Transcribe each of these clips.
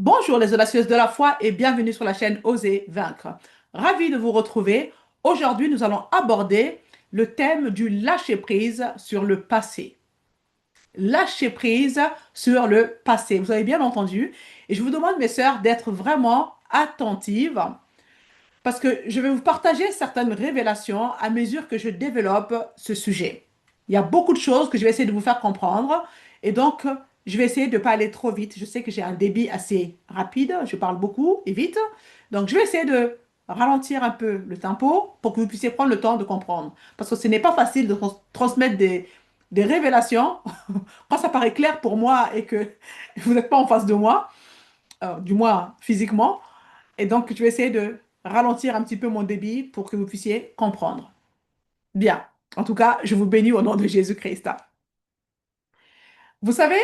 Bonjour les audacieuses de la foi et bienvenue sur la chaîne Oser Vaincre. Ravi de vous retrouver. Aujourd'hui, nous allons aborder le thème du lâcher-prise sur le passé. Lâcher prise sur le passé. Vous avez bien entendu. Et je vous demande, mes sœurs, d'être vraiment attentives parce que je vais vous partager certaines révélations à mesure que je développe ce sujet. Il y a beaucoup de choses que je vais essayer de vous faire comprendre et donc je vais essayer de ne pas aller trop vite. Je sais que j'ai un débit assez rapide, je parle beaucoup et vite, donc je vais essayer de ralentir un peu le tempo pour que vous puissiez prendre le temps de comprendre. Parce que ce n'est pas facile de transmettre des révélations quand ça paraît clair pour moi et que vous n'êtes pas en face de moi, du moins physiquement. Et donc, je vais essayer de ralentir un petit peu mon débit pour que vous puissiez comprendre. Bien. En tout cas, je vous bénis au nom de Jésus-Christ. Vous savez,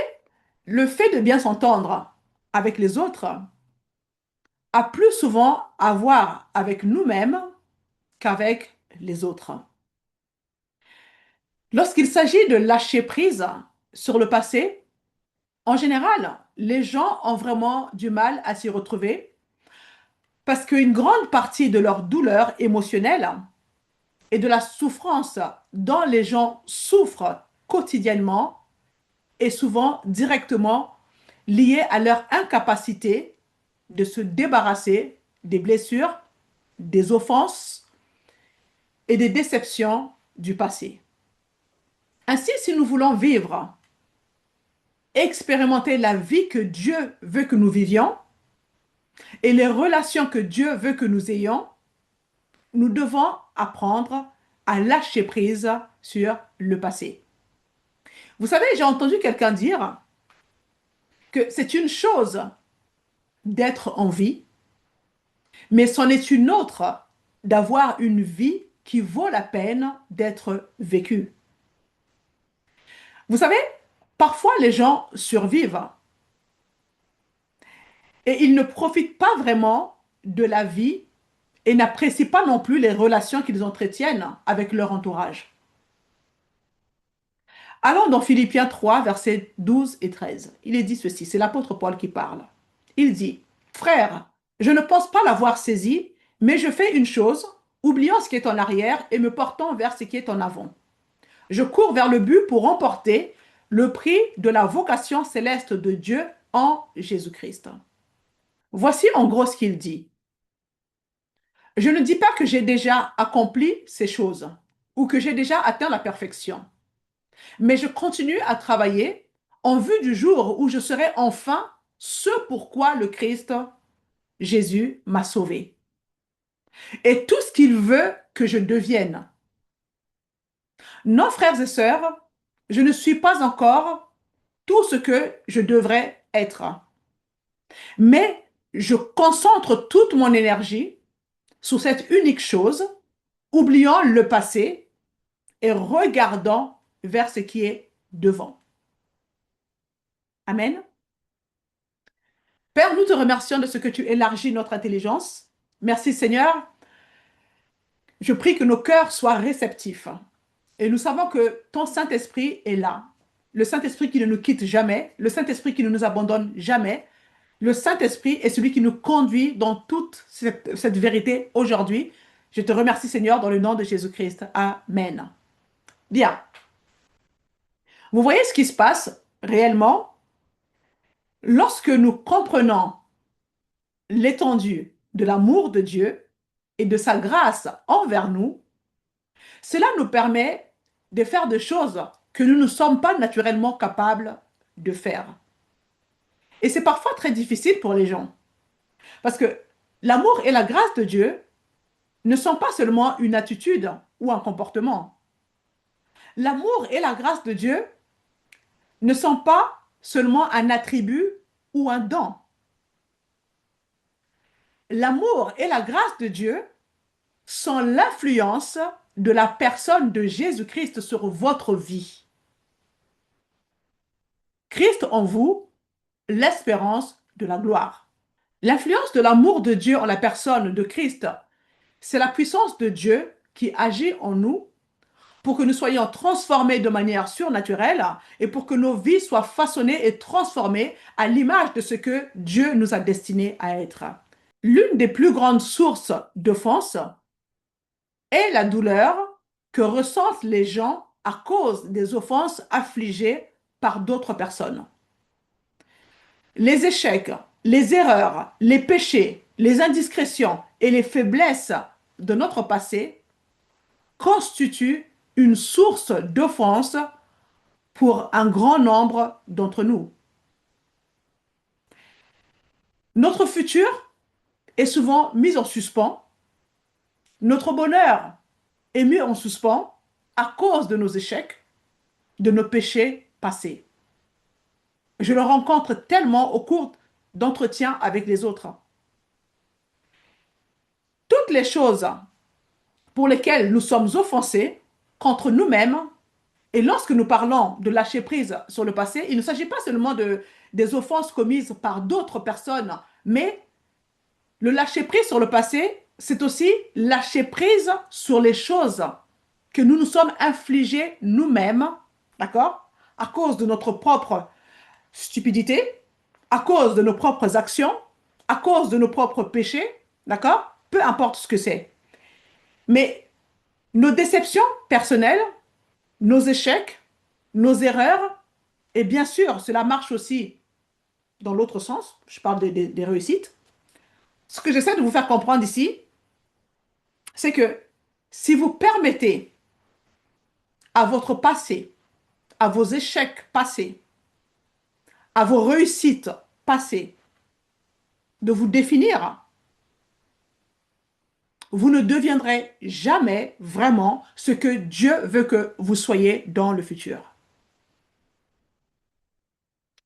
le fait de bien s'entendre avec les autres a plus souvent à voir avec nous-mêmes qu'avec les autres. Lorsqu'il s'agit de lâcher prise sur le passé, en général, les gens ont vraiment du mal à s'y retrouver parce qu'une grande partie de leur douleur émotionnelle et de la souffrance dont les gens souffrent quotidiennement est souvent directement liée à leur incapacité de se débarrasser des blessures, des offenses et des déceptions du passé. Ainsi, si nous voulons vivre, expérimenter la vie que Dieu veut que nous vivions et les relations que Dieu veut que nous ayons, nous devons apprendre à lâcher prise sur le passé. Vous savez, j'ai entendu quelqu'un dire que c'est une chose d'être en vie, mais c'en est une autre d'avoir une vie qui vaut la peine d'être vécue. Vous savez, parfois les gens survivent et ils ne profitent pas vraiment de la vie et n'apprécient pas non plus les relations qu'ils entretiennent avec leur entourage. Allons dans Philippiens 3, versets 12 et 13. Il est dit ceci, c'est l'apôtre Paul qui parle. Il dit, frères, je ne pense pas l'avoir saisi, mais je fais une chose, oubliant ce qui est en arrière et me portant vers ce qui est en avant. Je cours vers le but pour remporter le prix de la vocation céleste de Dieu en Jésus-Christ. Voici en gros ce qu'il dit. Je ne dis pas que j'ai déjà accompli ces choses ou que j'ai déjà atteint la perfection, mais je continue à travailler en vue du jour où je serai enfin ce pourquoi le Christ, Jésus, m'a sauvé. Et tout ce qu'il veut que je devienne. Non, frères et sœurs, je ne suis pas encore tout ce que je devrais être, mais je concentre toute mon énergie sur cette unique chose, oubliant le passé et regardant vers ce qui est devant. Amen. Père, nous te remercions de ce que tu élargis notre intelligence. Merci Seigneur. Je prie que nos cœurs soient réceptifs. Et nous savons que ton Saint-Esprit est là. Le Saint-Esprit qui ne nous quitte jamais, le Saint-Esprit qui ne nous abandonne jamais. Le Saint-Esprit est celui qui nous conduit dans toute cette vérité aujourd'hui. Je te remercie Seigneur dans le nom de Jésus-Christ. Amen. Bien. Vous voyez ce qui se passe réellement lorsque nous comprenons l'étendue de l'amour de Dieu et de sa grâce envers nous, cela nous permet de faire des choses que nous ne sommes pas naturellement capables de faire. Et c'est parfois très difficile pour les gens. Parce que l'amour et la grâce de Dieu ne sont pas seulement une attitude ou un comportement. L'amour et la grâce de Dieu ne sont pas seulement un attribut ou un don. L'amour et la grâce de Dieu sont l'influence de la personne de Jésus-Christ sur votre vie. Christ en vous, l'espérance de la gloire. L'influence de l'amour de Dieu en la personne de Christ, c'est la puissance de Dieu qui agit en nous pour que nous soyons transformés de manière surnaturelle et pour que nos vies soient façonnées et transformées à l'image de ce que Dieu nous a destinés à être. L'une des plus grandes sources d'offense est la douleur que ressentent les gens à cause des offenses affligées par d'autres personnes. Les échecs, les erreurs, les péchés, les indiscrétions et les faiblesses de notre passé constituent une source d'offense pour un grand nombre d'entre nous. Notre futur est souvent mis en suspens. Notre bonheur est mis en suspens à cause de nos échecs, de nos péchés passés. Je le rencontre tellement au cours d'entretiens avec les autres. Toutes les choses pour lesquelles nous sommes offensés contre nous-mêmes, et lorsque nous parlons de lâcher prise sur le passé, il ne s'agit pas seulement des offenses commises par d'autres personnes, mais le lâcher prise sur le passé, c'est aussi lâcher prise sur les choses que nous nous sommes infligées nous-mêmes, d'accord? À cause de notre propre stupidité, à cause de nos propres actions, à cause de nos propres péchés, d'accord? Peu importe ce que c'est. Mais nos déceptions personnelles, nos échecs, nos erreurs, et bien sûr, cela marche aussi dans l'autre sens, je parle des réussites. Ce que j'essaie de vous faire comprendre ici, c'est que si vous permettez à votre passé, à vos échecs passés, à vos réussites passées, de vous définir, vous ne deviendrez jamais vraiment ce que Dieu veut que vous soyez dans le futur.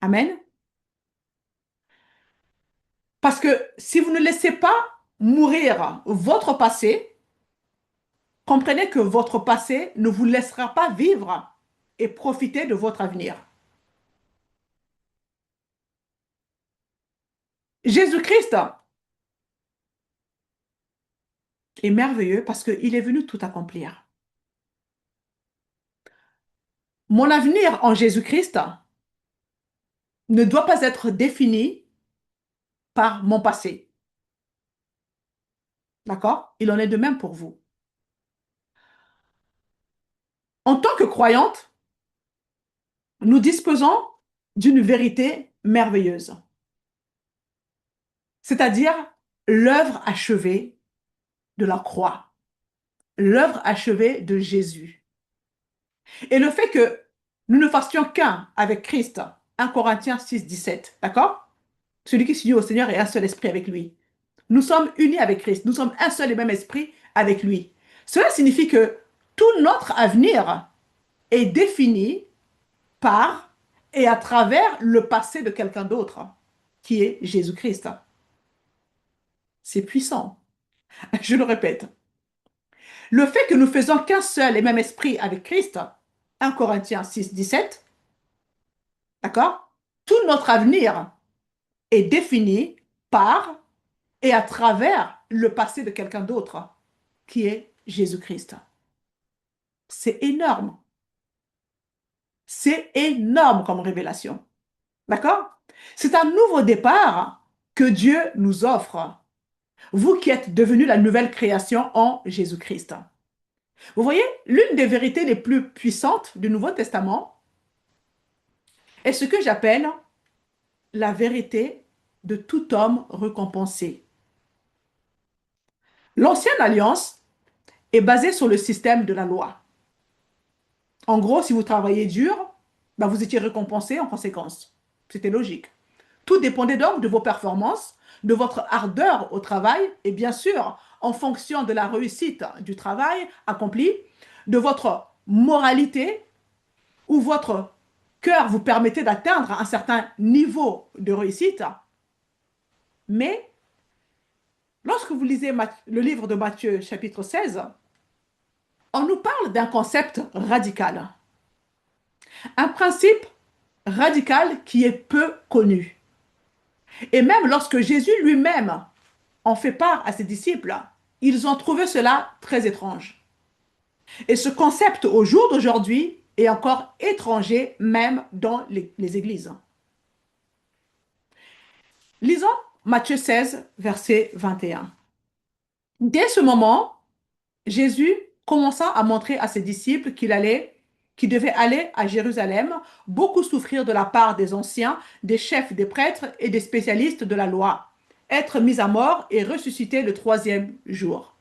Amen. Parce que si vous ne laissez pas mourir votre passé, comprenez que votre passé ne vous laissera pas vivre et profiter de votre avenir. Jésus-Christ est merveilleux parce qu'il est venu tout accomplir. Mon avenir en Jésus-Christ ne doit pas être défini par mon passé. D'accord? Il en est de même pour vous. En tant que croyante, nous disposons d'une vérité merveilleuse, c'est-à-dire l'œuvre achevée de la croix, l'œuvre achevée de Jésus. Et le fait que nous ne fassions qu'un avec Christ, 1 Corinthiens 6, 17, d'accord? Celui qui s'unit au Seigneur est un seul esprit avec lui. Nous sommes unis avec Christ, nous sommes un seul et même esprit avec lui. Cela signifie que tout notre avenir est défini par et à travers le passé de quelqu'un d'autre, qui est Jésus-Christ. C'est puissant. Je le répète. Le fait que nous faisons qu'un seul et même esprit avec Christ, 1 Corinthiens 6, 17, d'accord? Tout notre avenir est défini par et à travers le passé de quelqu'un d'autre, qui est Jésus-Christ. C'est énorme. C'est énorme comme révélation. D'accord? C'est un nouveau départ que Dieu nous offre. Vous qui êtes devenus la nouvelle création en Jésus-Christ. Vous voyez, l'une des vérités les plus puissantes du Nouveau Testament est ce que j'appelle la vérité de tout homme récompensé. L'ancienne alliance est basée sur le système de la loi. En gros, si vous travaillez dur, ben vous étiez récompensé en conséquence. C'était logique. Tout dépendait donc de vos performances, de votre ardeur au travail et bien sûr, en fonction de la réussite du travail accompli, de votre moralité ou votre cœur vous permettait d'atteindre un certain niveau de réussite. Mais lorsque vous lisez le livre de Matthieu chapitre 16, on nous parle d'un concept radical. Un principe radical qui est peu connu. Et même lorsque Jésus lui-même en fait part à ses disciples, ils ont trouvé cela très étrange. Et ce concept, au jour d'aujourd'hui, est encore étranger, même dans les églises. Lisons Matthieu 16, verset 21. Dès ce moment, Jésus commença à montrer à ses disciples qu'il devait aller à Jérusalem, beaucoup souffrir de la part des anciens, des chefs des prêtres et des spécialistes de la loi, être mis à mort et ressusciter le troisième jour.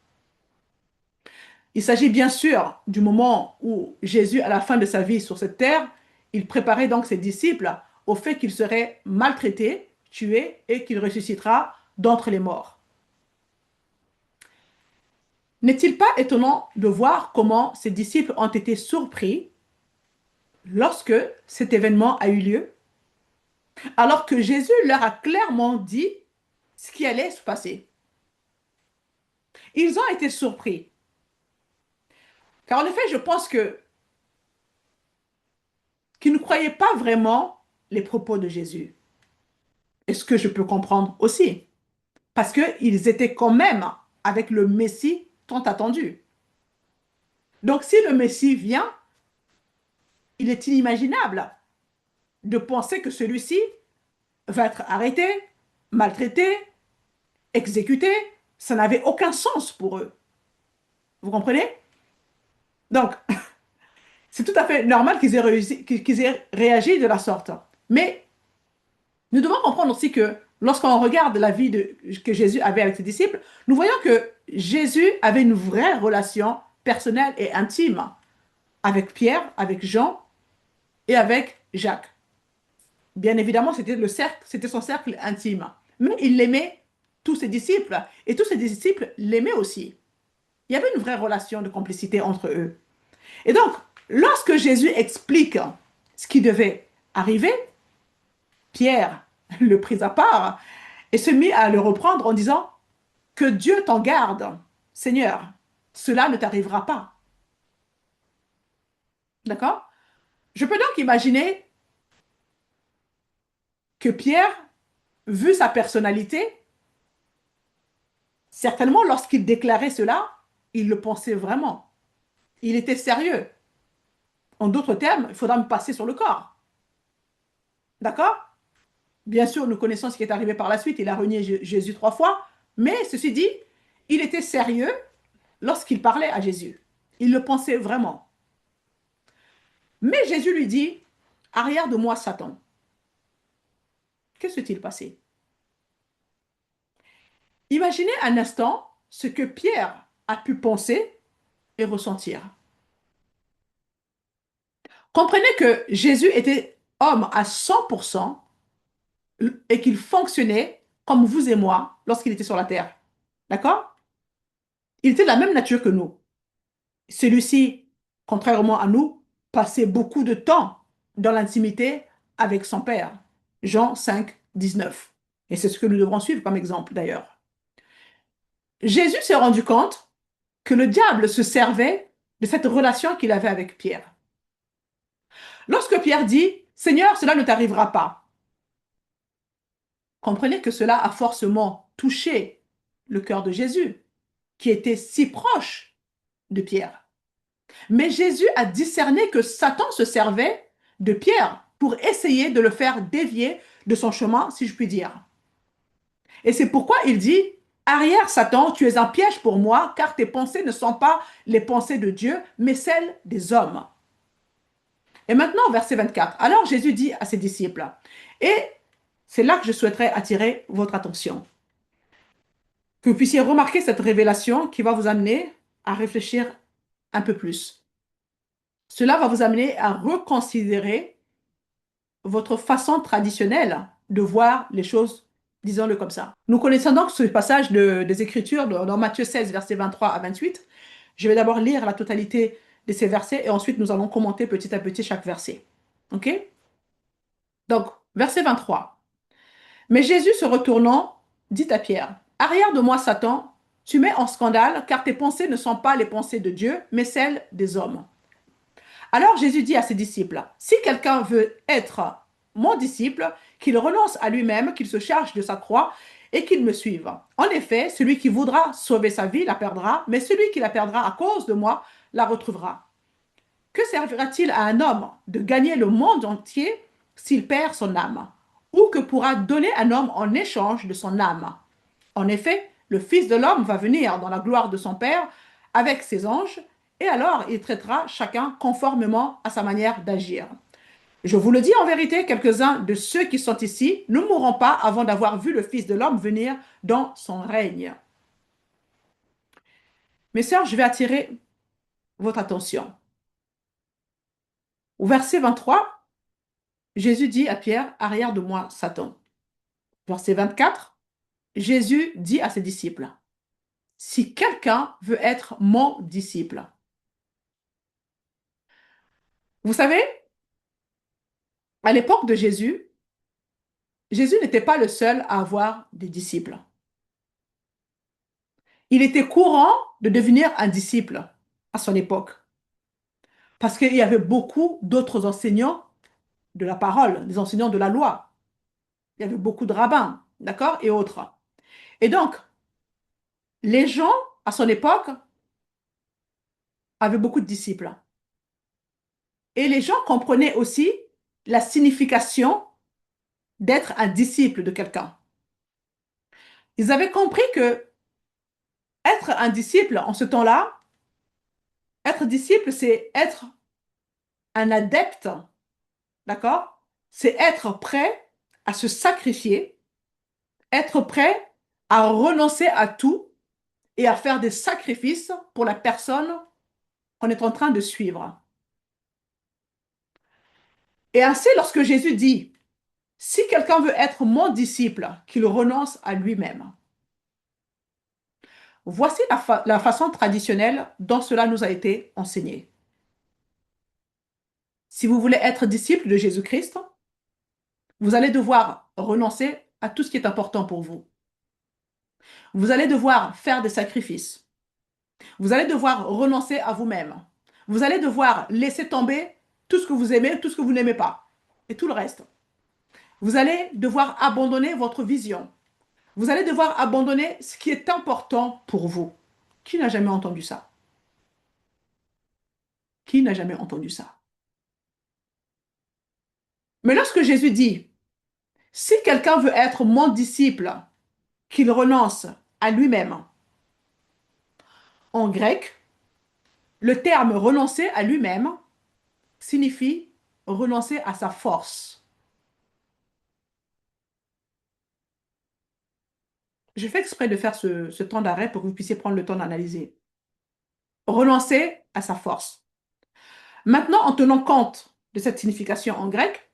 Il s'agit bien sûr du moment où Jésus, à la fin de sa vie sur cette terre, il préparait donc ses disciples au fait qu'il serait maltraité, tué et qu'il ressuscitera d'entre les morts. N'est-il pas étonnant de voir comment ses disciples ont été surpris lorsque cet événement a eu lieu, alors que Jésus leur a clairement dit ce qui allait se passer? Ils ont été surpris. Car en effet, je pense qu'ils ne croyaient pas vraiment les propos de Jésus. Et ce que je peux comprendre aussi. Parce qu'ils étaient quand même avec le Messie tant attendu. Donc si le Messie vient, il est inimaginable de penser que celui-ci va être arrêté, maltraité, exécuté. Ça n'avait aucun sens pour eux. Vous comprenez? Donc, c'est tout à fait normal qu'ils aient réagi de la sorte. Mais nous devons comprendre aussi que lorsqu'on regarde la vie que Jésus avait avec ses disciples, nous voyons que Jésus avait une vraie relation personnelle et intime avec Pierre, avec Jean et avec Jacques. Bien évidemment, c'était son cercle intime. Mais il aimait tous ses disciples et tous ses disciples l'aimaient aussi. Il y avait une vraie relation de complicité entre eux. Et donc, lorsque Jésus explique ce qui devait arriver, Pierre le prit à part et se mit à le reprendre en disant, que Dieu t'en garde, Seigneur, cela ne t'arrivera pas. D'accord? Je peux donc imaginer que Pierre, vu sa personnalité, certainement lorsqu'il déclarait cela, il le pensait vraiment. Il était sérieux. En d'autres termes, il faudra me passer sur le corps. D'accord? Bien sûr, nous connaissons ce qui est arrivé par la suite. Il a renié Jésus 3 fois. Mais ceci dit, il était sérieux lorsqu'il parlait à Jésus. Il le pensait vraiment. Mais Jésus lui dit, arrière de moi, Satan. Que s'est-il passé? Imaginez un instant ce que Pierre a pu penser et ressentir. Comprenez que Jésus était homme à 100% et qu'il fonctionnait comme vous et moi lorsqu'il était sur la terre. D'accord? Il était de la même nature que nous. Celui-ci, contrairement à nous, passait beaucoup de temps dans l'intimité avec son Père. Jean 5, 19. Et c'est ce que nous devrons suivre comme exemple d'ailleurs. Jésus s'est rendu compte que le diable se servait de cette relation qu'il avait avec Pierre. Lorsque Pierre dit, Seigneur, cela ne t'arrivera pas, comprenez que cela a forcément touché le cœur de Jésus, qui était si proche de Pierre. Mais Jésus a discerné que Satan se servait de Pierre pour essayer de le faire dévier de son chemin, si je puis dire. Et c'est pourquoi il dit, arrière Satan, tu es un piège pour moi, car tes pensées ne sont pas les pensées de Dieu, mais celles des hommes. Et maintenant, verset 24. Alors Jésus dit à ses disciples, et c'est là que je souhaiterais attirer votre attention, que vous puissiez remarquer cette révélation qui va vous amener à réfléchir un peu plus. Cela va vous amener à reconsidérer votre façon traditionnelle de voir les choses, disons-le comme ça. Nous connaissons donc ce passage des Écritures dans Matthieu 16, versets 23 à 28. Je vais d'abord lire la totalité de ces versets et ensuite nous allons commenter petit à petit chaque verset. OK? Donc, verset 23. Mais Jésus se retournant, dit à Pierre, arrière de moi, Satan, tu mets en scandale, car tes pensées ne sont pas les pensées de Dieu, mais celles des hommes. Alors Jésus dit à ses disciples, si quelqu'un veut être mon disciple, qu'il renonce à lui-même, qu'il se charge de sa croix et qu'il me suive. En effet, celui qui voudra sauver sa vie la perdra, mais celui qui la perdra à cause de moi la retrouvera. Que servira-t-il à un homme de gagner le monde entier s'il perd son âme? Ou que pourra donner un homme en échange de son âme? En effet, le Fils de l'homme va venir dans la gloire de son Père avec ses anges, et alors il traitera chacun conformément à sa manière d'agir. Je vous le dis en vérité, quelques-uns de ceux qui sont ici ne mourront pas avant d'avoir vu le Fils de l'homme venir dans son règne. Mes sœurs, je vais attirer votre attention. Au verset 23, Jésus dit à Pierre, arrière de moi, Satan. Verset 24, Jésus dit à ses disciples, si quelqu'un veut être mon disciple. Vous savez, à l'époque de Jésus, Jésus n'était pas le seul à avoir des disciples. Il était courant de devenir un disciple à son époque, parce qu'il y avait beaucoup d'autres enseignants de la parole, des enseignants de la loi. Il y avait beaucoup de rabbins, d'accord, et autres. Et donc, les gens, à son époque, avaient beaucoup de disciples. Et les gens comprenaient aussi la signification d'être un disciple de quelqu'un. Ils avaient compris que être un disciple en ce temps-là, être disciple, c'est être un adepte, d'accord? C'est être prêt à se sacrifier, être prêt à renoncer à tout et à faire des sacrifices pour la personne qu'on est en train de suivre. Et ainsi, lorsque Jésus dit, si quelqu'un veut être mon disciple, qu'il renonce à lui-même. Voici la façon traditionnelle dont cela nous a été enseigné. Si vous voulez être disciple de Jésus-Christ, vous allez devoir renoncer à tout ce qui est important pour vous. Vous allez devoir faire des sacrifices. Vous allez devoir renoncer à vous-même. Vous allez devoir laisser tomber tout ce que vous aimez, tout ce que vous n'aimez pas, et tout le reste. Vous allez devoir abandonner votre vision. Vous allez devoir abandonner ce qui est important pour vous. Qui n'a jamais entendu ça? Qui n'a jamais entendu ça? Mais lorsque Jésus dit, si quelqu'un veut être mon disciple, qu'il renonce à lui-même. En grec, le terme renoncer à lui-même signifie renoncer à sa force. Je fais exprès de faire ce temps d'arrêt pour que vous puissiez prendre le temps d'analyser. Renoncer à sa force. Maintenant, en tenant compte de cette signification en grec,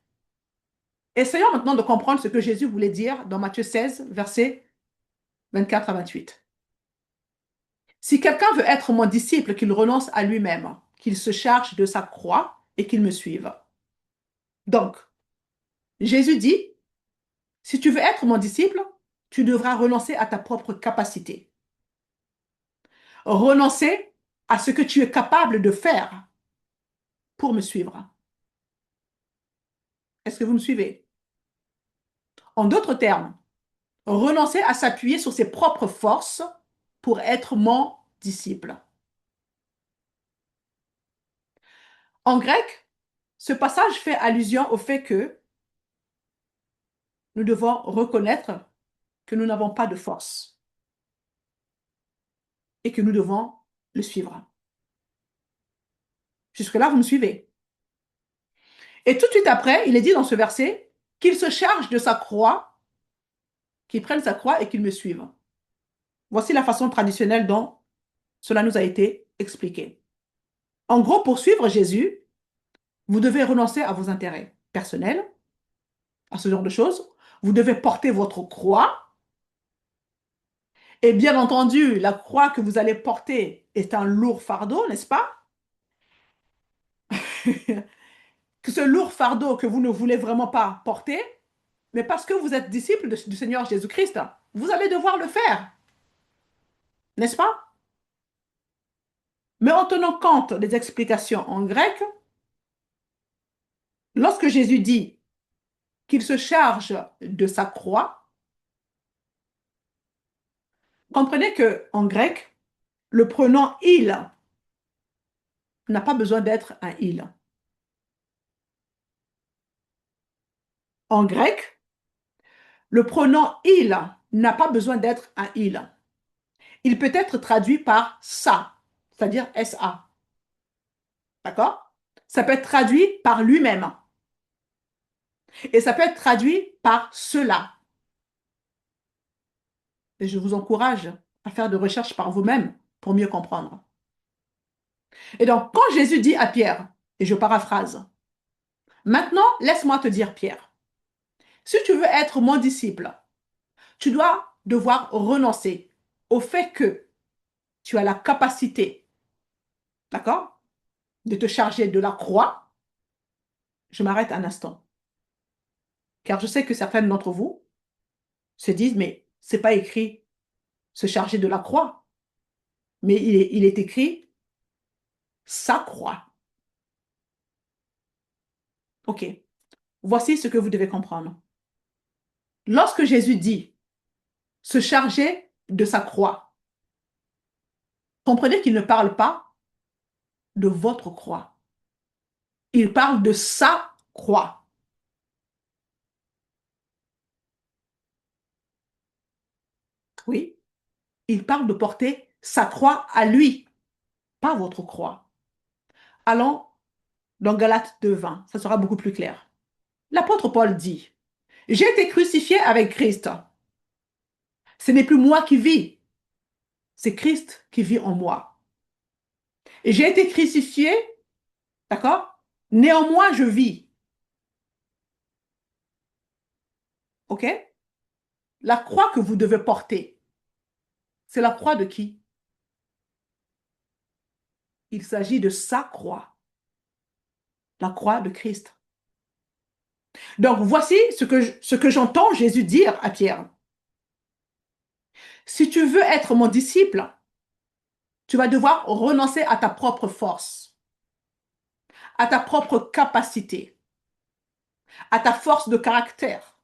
essayons maintenant de comprendre ce que Jésus voulait dire dans Matthieu 16, versets 24 à 28. Si quelqu'un veut être mon disciple, qu'il renonce à lui-même, qu'il se charge de sa croix et qu'il me suive. Donc, Jésus dit, si tu veux être mon disciple, tu devras renoncer à ta propre capacité. Renoncer à ce que tu es capable de faire pour me suivre. Est-ce que vous me suivez? En d'autres termes, renoncer à s'appuyer sur ses propres forces pour être mon disciple. En grec, ce passage fait allusion au fait que nous devons reconnaître que nous n'avons pas de force et que nous devons le suivre. Jusque-là, vous me suivez? Et tout de suite après, il est dit dans ce verset qu'il se charge de sa croix, qu'il prenne sa croix et qu'il me suive. Voici la façon traditionnelle dont cela nous a été expliqué. En gros, pour suivre Jésus, vous devez renoncer à vos intérêts personnels, à ce genre de choses. Vous devez porter votre croix. Et bien entendu, la croix que vous allez porter est un lourd fardeau, n'est-ce pas? Que ce lourd fardeau que vous ne voulez vraiment pas porter, mais parce que vous êtes disciple du Seigneur Jésus-Christ, vous allez devoir le faire, n'est-ce pas? Mais en tenant compte des explications en grec, lorsque Jésus dit qu'il se charge de sa croix, comprenez que en grec, le pronom il n'a pas besoin d'être un il. En grec, le pronom il n'a pas besoin d'être un il. Il peut être traduit par ça, c'est-à-dire sa. D'accord? Ça peut être traduit par lui-même. Et ça peut être traduit par cela. Et je vous encourage à faire des recherches par vous-même pour mieux comprendre. Et donc, quand Jésus dit à Pierre, et je paraphrase, maintenant, laisse-moi te dire, Pierre, si tu veux être mon disciple, tu dois devoir renoncer au fait que tu as la capacité, d'accord, de te charger de la croix. Je m'arrête un instant, car je sais que certains d'entre vous se disent, mais c'est pas écrit se charger de la croix, mais il est écrit sa croix. OK. Voici ce que vous devez comprendre. Lorsque Jésus dit se charger de sa croix, comprenez qu'il ne parle pas de votre croix. Il parle de sa croix. Oui, il parle de porter sa croix à lui, pas votre croix. Allons dans Galates 2:20, ça sera beaucoup plus clair. L'apôtre Paul dit, j'ai été crucifié avec Christ. Ce n'est plus moi qui vis, c'est Christ qui vit en moi. Et j'ai été crucifié, d'accord? Néanmoins, je vis. OK? La croix que vous devez porter, c'est la croix de qui? Il s'agit de sa croix, la croix de Christ. Donc, voici ce que j'entends Jésus dire à Pierre. Si tu veux être mon disciple, tu vas devoir renoncer à ta propre force, à ta propre capacité, à ta force de caractère,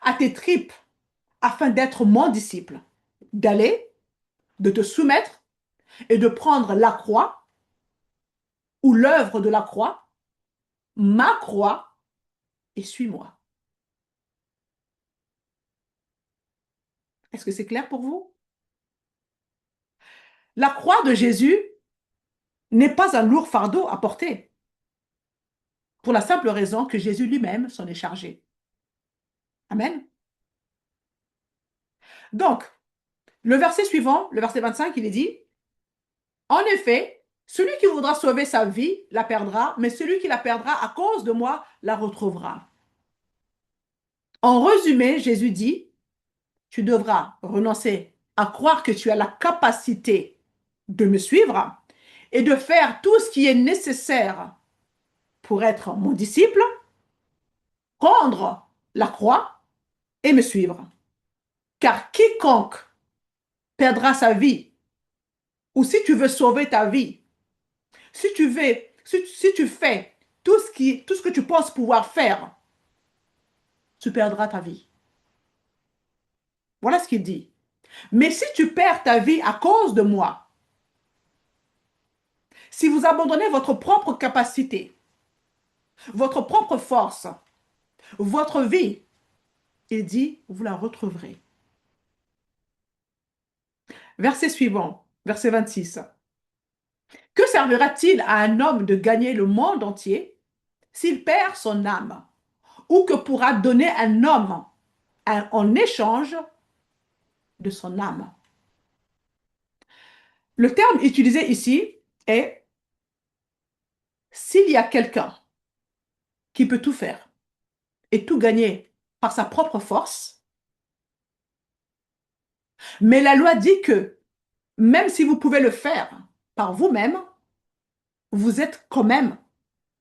à tes tripes, afin d'être mon disciple, d'aller, de te soumettre et de prendre la croix ou l'œuvre de la croix, ma croix, et suis-moi. Est-ce que c'est clair pour vous? La croix de Jésus n'est pas un lourd fardeau à porter, pour la simple raison que Jésus lui-même s'en est chargé. Amen. Donc, le verset suivant, le verset 25, il est dit, en effet, celui qui voudra sauver sa vie la perdra, mais celui qui la perdra à cause de moi la retrouvera. En résumé, Jésus dit, tu devras renoncer à croire que tu as la capacité de me suivre et de faire tout ce qui est nécessaire pour être mon disciple, prendre la croix et me suivre. Car quiconque perdra sa vie, ou si tu veux sauver ta vie, si tu fais tout ce que tu penses pouvoir faire, tu perdras ta vie. Voilà ce qu'il dit. Mais si tu perds ta vie à cause de moi, si vous abandonnez votre propre capacité, votre propre force, votre vie, il dit, vous la retrouverez. Verset suivant, verset 26. Que servira-t-il à un homme de gagner le monde entier s'il perd son âme? Ou que pourra donner un homme en échange de son âme? Le terme utilisé ici est s'il y a quelqu'un qui peut tout faire et tout gagner par sa propre force, mais la loi dit que même si vous pouvez le faire par vous-même, vous êtes quand même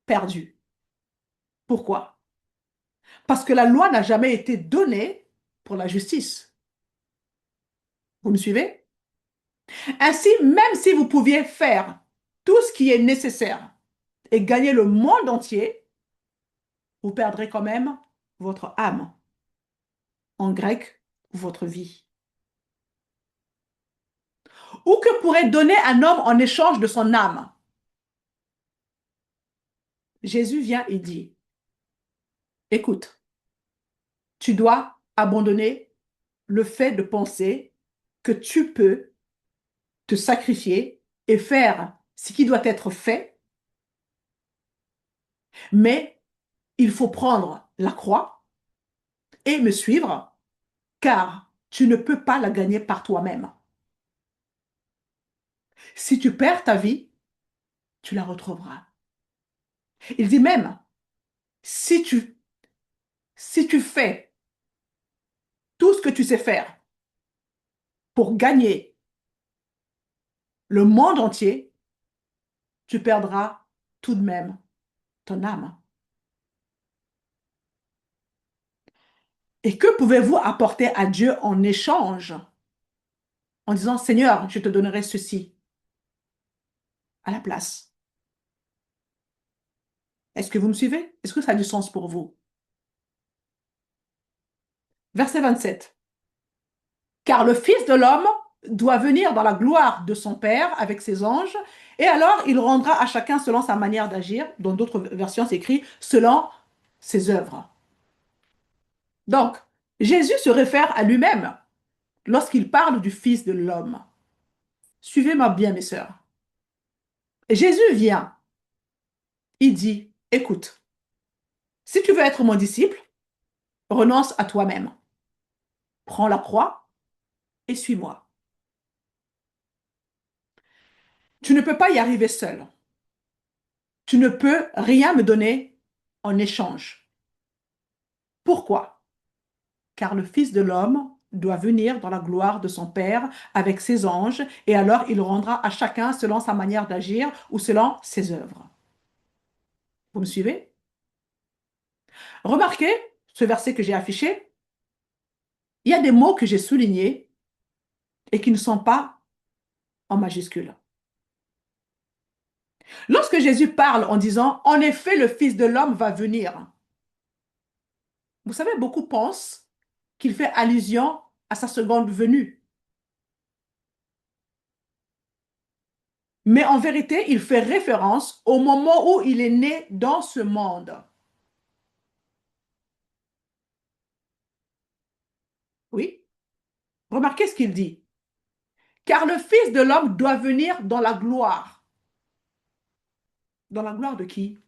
perdu. Pourquoi? Parce que la loi n'a jamais été donnée pour la justice. Vous me suivez? Ainsi, même si vous pouviez faire tout ce qui est nécessaire et gagner le monde entier, vous perdrez quand même votre âme. En grec, votre vie. Ou que pourrait donner un homme en échange de son âme? Jésus vient et dit, écoute, tu dois abandonner le fait de penser que tu peux te sacrifier et faire ce qui doit être fait, mais il faut prendre la croix et me suivre, car tu ne peux pas la gagner par toi-même. Si tu perds ta vie, tu la retrouveras. Il dit même, si tu, si tu fais tout ce que tu sais faire pour gagner le monde entier, tu perdras tout de même ton âme. Et que pouvez-vous apporter à Dieu en échange en disant, Seigneur, je te donnerai ceci à la place? Est-ce que vous me suivez? Est-ce que ça a du sens pour vous? Verset 27. Car le Fils de l'homme doit venir dans la gloire de son Père avec ses anges, et alors il rendra à chacun selon sa manière d'agir. Dans d'autres versions, c'est écrit selon ses œuvres. Donc, Jésus se réfère à lui-même lorsqu'il parle du Fils de l'homme. Suivez-moi bien, mes sœurs. Jésus vient, il dit, écoute, si tu veux être mon disciple, renonce à toi-même. Prends la croix et suis-moi. Tu ne peux pas y arriver seul. Tu ne peux rien me donner en échange. Pourquoi? Car le Fils de l'homme doit venir dans la gloire de son Père avec ses anges, et alors il rendra à chacun selon sa manière d'agir ou selon ses œuvres. Vous me suivez? Remarquez ce verset que j'ai affiché. Il y a des mots que j'ai soulignés et qui ne sont pas en majuscule. Lorsque Jésus parle en disant, en effet, le Fils de l'homme va venir, vous savez, beaucoup pensent qu'il fait allusion à sa seconde venue. Mais en vérité, il fait référence au moment où il est né dans ce monde. Oui, remarquez ce qu'il dit. Car le Fils de l'homme doit venir dans la gloire. Dans la gloire de qui?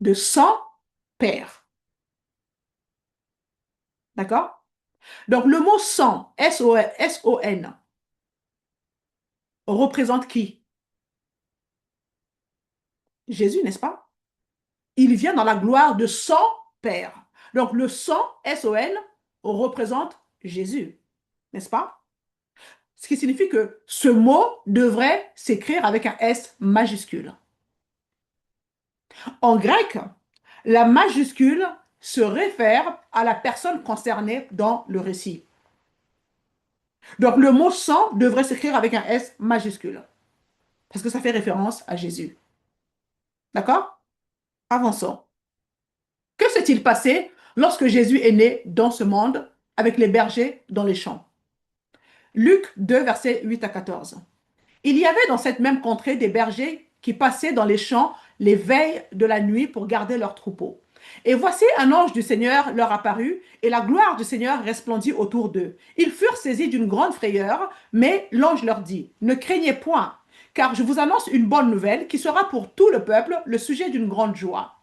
De son Père. D'accord? Donc le mot son, S-O-N, représente qui? Jésus, n'est-ce pas? Il vient dans la gloire de son Père. Donc le son, S-O-N, représente Jésus, n'est-ce pas? Ce qui signifie que ce mot devrait s'écrire avec un S majuscule. En grec, la majuscule se réfère à la personne concernée dans le récit. Donc le mot sang devrait s'écrire avec un S majuscule, parce que ça fait référence à Jésus. D'accord? Avançons. Que s'est-il passé lorsque Jésus est né dans ce monde avec les bergers dans les champs? Luc 2, versets 8 à 14. Il y avait dans cette même contrée des bergers qui passaient dans les champs les veilles de la nuit pour garder leurs troupeaux. Et voici un ange du Seigneur leur apparut, et la gloire du Seigneur resplendit autour d'eux. Ils furent saisis d'une grande frayeur, mais l'ange leur dit, ne craignez point, car je vous annonce une bonne nouvelle qui sera pour tout le peuple le sujet d'une grande joie.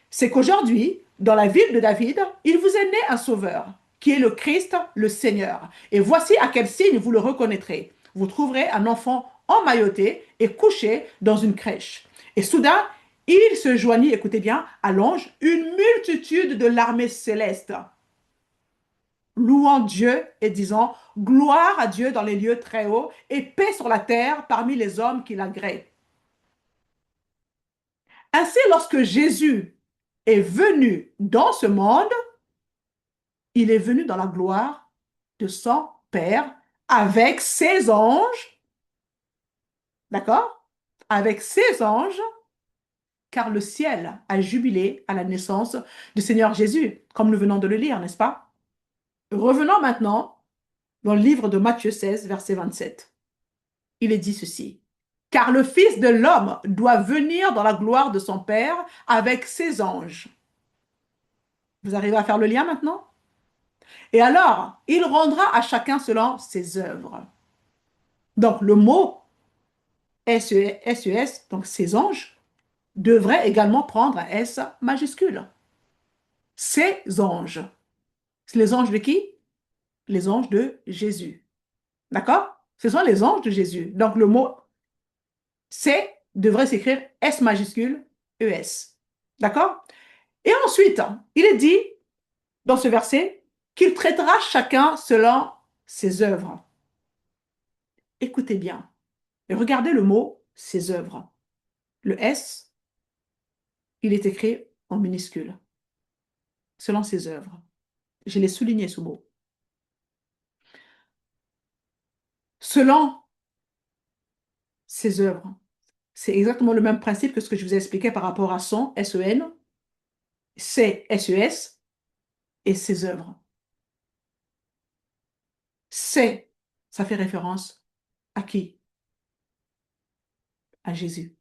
C'est qu'aujourd'hui, dans la ville de David, il vous est né un sauveur, qui est le Christ, le Seigneur. Et voici à quel signe vous le reconnaîtrez. Vous trouverez un enfant emmailloté et couché dans une crèche. Et soudain, il se joignit, écoutez bien, à l'ange, une multitude de l'armée céleste, louant Dieu et disant, gloire à Dieu dans les lieux très hauts et paix sur la terre parmi les hommes qui l'agréent. Ainsi, lorsque Jésus est venu dans ce monde, il est venu dans la gloire de son Père avec ses anges, d'accord? Avec ses anges, car le ciel a jubilé à la naissance du Seigneur Jésus, comme nous venons de le lire, n'est-ce pas? Revenons maintenant dans le livre de Matthieu 16, verset 27. Il est dit ceci. Car le Fils de l'homme doit venir dans la gloire de son Père avec ses anges. Vous arrivez à faire le lien maintenant? Et alors, il rendra à chacun selon ses œuvres. Donc, le mot SES, donc ses anges, devrait également prendre un S majuscule. Ces anges. C'est les anges de qui? Les anges de Jésus. D'accord? Ce sont les anges de Jésus. Donc, le mot C devrait s'écrire S majuscule ES. D'accord? Et ensuite, il est dit dans ce verset qu'il traitera chacun selon ses œuvres. Écoutez bien et regardez le mot ses œuvres. Le S, il est écrit en minuscule, selon ses œuvres. Je l'ai souligné ce mot. Selon ses œuvres. C'est exactement le même principe que ce que je vous ai expliqué par rapport à son, S-E-N, c'est S-E-S et ses œuvres. C'est, ça fait référence à qui? À Jésus.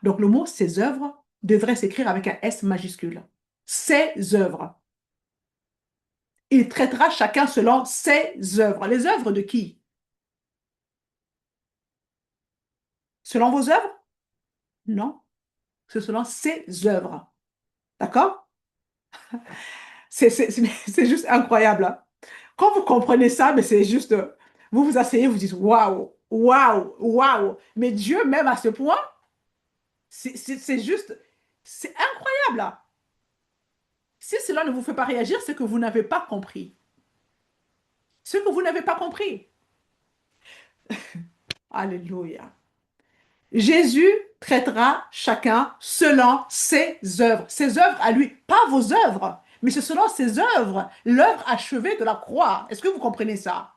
Donc le mot ses œuvres devrait s'écrire avec un S majuscule. Ses œuvres. Il traitera chacun selon ses œuvres. Les œuvres de qui? Selon vos œuvres? Non. C'est selon ses œuvres. D'accord? C'est juste incroyable, hein. Quand vous comprenez ça, mais c'est juste, vous vous asseyez, vous dites waouh, waouh, waouh. Mais Dieu, même à ce point, c'est juste, c'est incroyable, hein. Si cela ne vous fait pas réagir, c'est que vous n'avez pas compris. Ce que vous n'avez pas compris. Alléluia. Jésus traitera chacun selon ses œuvres à lui, pas vos œuvres, mais c'est selon ses œuvres, l'œuvre achevée de la croix. Est-ce que vous comprenez ça?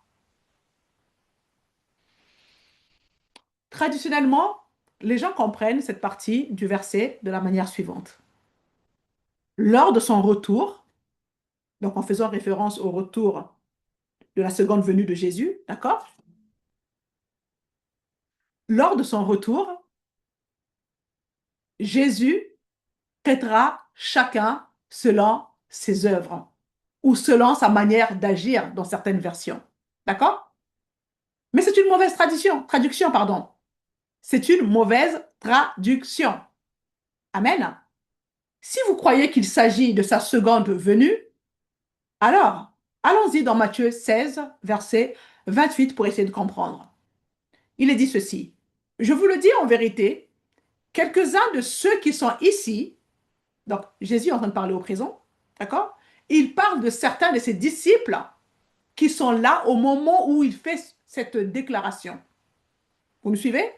Traditionnellement, les gens comprennent cette partie du verset de la manière suivante. Lors de son retour, donc en faisant référence au retour de la seconde venue de Jésus, d'accord? Lors de son retour, Jésus traitera chacun selon ses œuvres ou selon sa manière d'agir dans certaines versions. D'accord? Mais c'est une mauvaise traduction, pardon. C'est une mauvaise traduction. Amen. Si vous croyez qu'il s'agit de sa seconde venue, alors allons-y dans Matthieu 16, verset 28 pour essayer de comprendre. Il est dit ceci. Je vous le dis en vérité, quelques-uns de ceux qui sont ici, donc Jésus est en train de parler au présent, d'accord? Il parle de certains de ses disciples qui sont là au moment où il fait cette déclaration. Vous me suivez?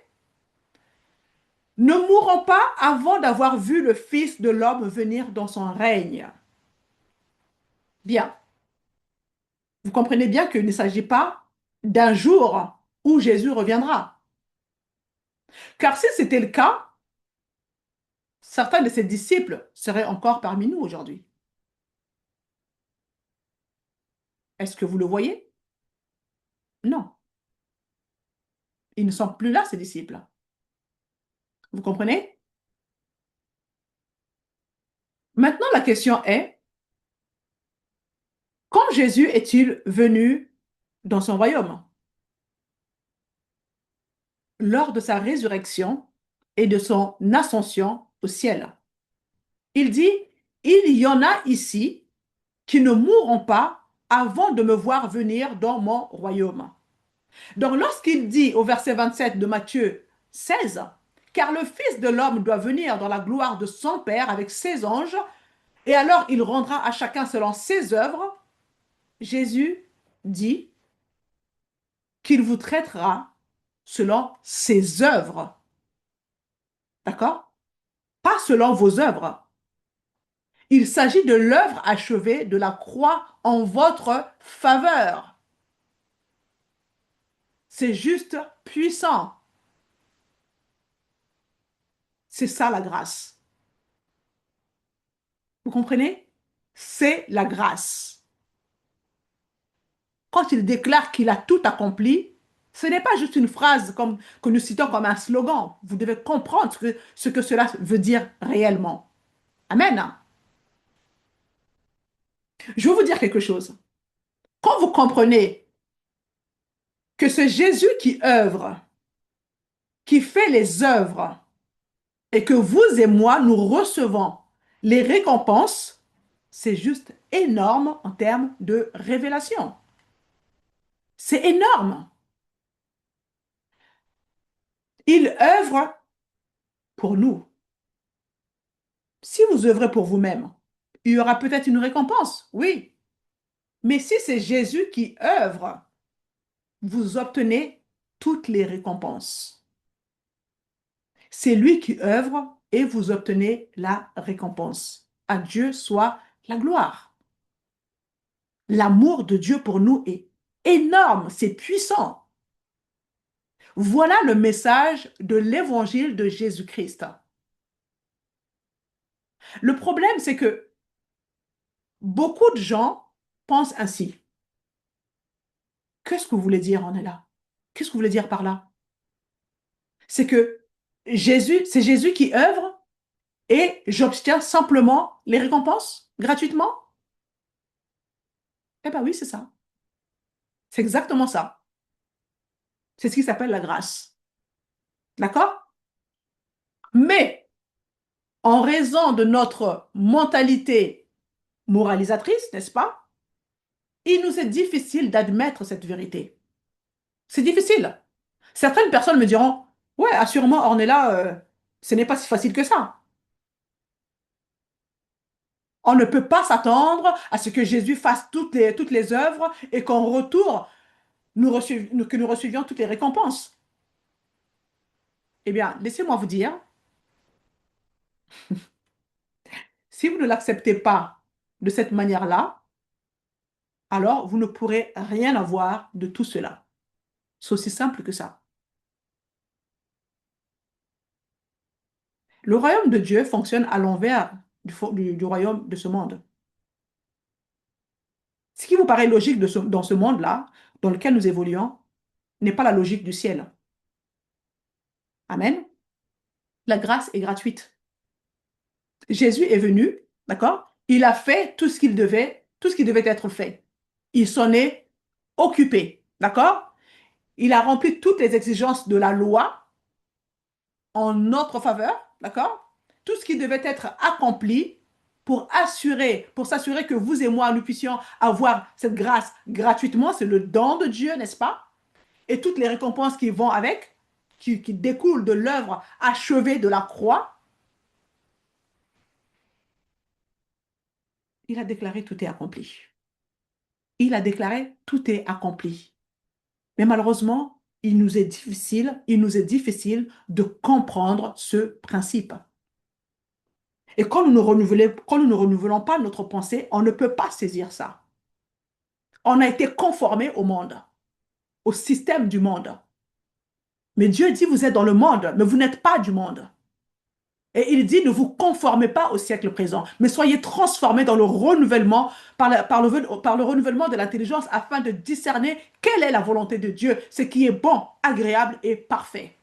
Ne mourront pas avant d'avoir vu le Fils de l'homme venir dans son règne. Bien. Vous comprenez bien qu'il ne s'agit pas d'un jour où Jésus reviendra. Car si c'était le cas, certains de ses disciples seraient encore parmi nous aujourd'hui. Est-ce que vous le voyez? Non. Ils ne sont plus là, ces disciples. Vous comprenez? Maintenant, la question est, quand Jésus est-il venu dans son royaume? Lors de sa résurrection et de son ascension au ciel. Il dit, il y en a ici qui ne mourront pas avant de me voir venir dans mon royaume. Donc lorsqu'il dit au verset 27 de Matthieu 16, car le Fils de l'homme doit venir dans la gloire de son Père avec ses anges, et alors il rendra à chacun selon ses œuvres, Jésus dit qu'il vous traitera selon ses œuvres. D'accord? Pas selon vos œuvres. Il s'agit de l'œuvre achevée de la croix en votre faveur. C'est juste puissant. C'est ça la grâce. Vous comprenez? C'est la grâce. Quand il déclare qu'il a tout accompli, Ce n'est pas juste une phrase comme, que nous citons comme un slogan. Vous devez comprendre ce que cela veut dire réellement. Amen. Je vais vous dire quelque chose. Quand vous comprenez que c'est Jésus qui œuvre, qui fait les œuvres, et que vous et moi, nous recevons les récompenses, c'est juste énorme en termes de révélation. C'est énorme. Il œuvre pour nous. Si vous œuvrez pour vous-même, il y aura peut-être une récompense, oui. Mais si c'est Jésus qui œuvre, vous obtenez toutes les récompenses. C'est lui qui œuvre et vous obtenez la récompense. À Dieu soit la gloire. L'amour de Dieu pour nous est énorme, c'est puissant. Voilà le message de l'évangile de Jésus-Christ. Le problème, c'est que beaucoup de gens pensent ainsi. Qu'est-ce que vous voulez dire, on est là? Qu'est-ce que vous voulez dire par là? C'est que c'est Jésus qui œuvre et j'obtiens simplement les récompenses gratuitement? Eh bien oui, c'est ça. C'est exactement ça. C'est ce qui s'appelle la grâce. D'accord? Mais en raison de notre mentalité moralisatrice, n'est-ce pas? Il nous est difficile d'admettre cette vérité. C'est difficile. Certaines personnes me diront, ouais, assurément, Ornella, ce n'est pas si facile que ça. On ne peut pas s'attendre à ce que Jésus fasse toutes les œuvres et qu'en retour, que nous recevions toutes les récompenses. Eh bien, laissez-moi vous dire, si vous ne l'acceptez pas de cette manière-là, alors vous ne pourrez rien avoir de tout cela. C'est aussi simple que ça. Le royaume de Dieu fonctionne à l'envers du royaume de ce monde. Ce qui vous paraît logique dans ce monde-là, dans lequel nous évoluons, n'est pas la logique du ciel. Amen. La grâce est gratuite. Jésus est venu, d'accord? Il a fait tout ce qui devait être fait. Il s'en est occupé, d'accord? Il a rempli toutes les exigences de la loi en notre faveur, d'accord? Tout ce qui devait être accompli pour s'assurer que vous et moi, nous puissions avoir cette grâce gratuitement, c'est le don de Dieu, n'est-ce pas? Et toutes les récompenses qui vont avec, qui découlent de l'œuvre achevée de la croix, il a déclaré tout est accompli. Il a déclaré tout est accompli. Mais malheureusement, il nous est difficile de comprendre ce principe. Et quand nous ne renouvelons pas notre pensée, on ne peut pas saisir ça. On a été conformé au monde, au système du monde. Mais Dieu dit, vous êtes dans le monde, mais vous n'êtes pas du monde. Et il dit, ne vous conformez pas au siècle présent, mais soyez transformés dans le renouvellement, par le renouvellement de l'intelligence afin de discerner quelle est la volonté de Dieu, ce qui est bon, agréable et parfait.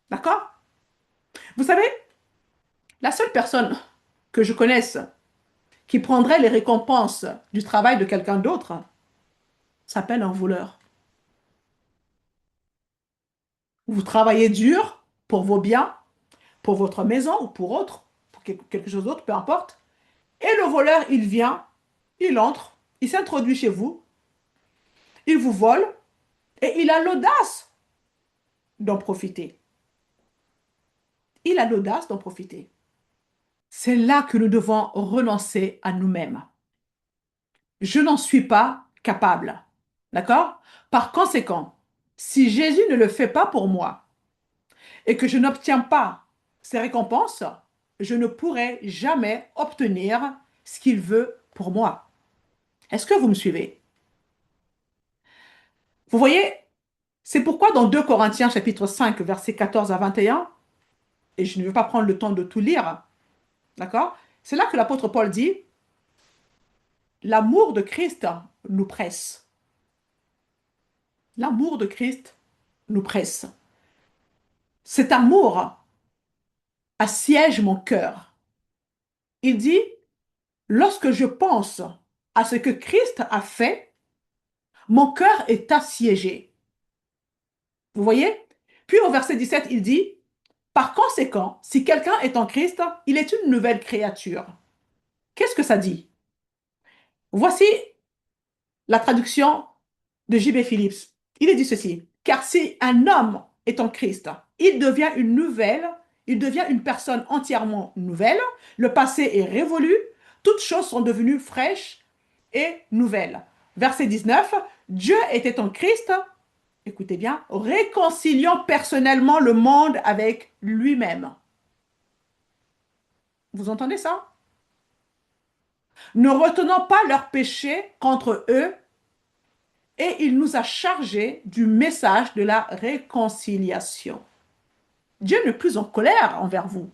D'accord? Vous savez, la seule personne que je connaisse qui prendrait les récompenses du travail de quelqu'un d'autre s'appelle un voleur. Vous travaillez dur pour vos biens, pour votre maison ou pour autre, pour quelque chose d'autre, peu importe. Et le voleur, il vient, il entre, il s'introduit chez vous, il vous vole et il a l'audace d'en profiter. Il a l'audace d'en profiter. C'est là que nous devons renoncer à nous-mêmes. Je n'en suis pas capable. D'accord? Par conséquent, si Jésus ne le fait pas pour moi et que je n'obtiens pas ses récompenses, je ne pourrai jamais obtenir ce qu'il veut pour moi. Est-ce que vous me suivez? Vous voyez, c'est pourquoi dans 2 Corinthiens chapitre 5, versets 14 à 21, et je ne vais pas prendre le temps de tout lire, d'accord? C'est là que l'apôtre Paul dit, l'amour de Christ nous presse. L'amour de Christ nous presse. Cet amour assiège mon cœur. Il dit, lorsque je pense à ce que Christ a fait, mon cœur est assiégé. Vous voyez? Puis au verset 17, il dit, par conséquent, si quelqu'un est en Christ, il est une nouvelle créature. Qu'est-ce que ça dit? Voici la traduction de J.B. Phillips. Il est dit ceci, car si un homme est en Christ, il devient une personne entièrement nouvelle, le passé est révolu, toutes choses sont devenues fraîches et nouvelles. Verset 19, Dieu était en Christ, écoutez bien, réconciliant personnellement le monde avec lui-même. Vous entendez ça? Ne retenant pas leurs péchés contre eux, et il nous a chargés du message de la réconciliation. Dieu n'est plus en colère envers vous.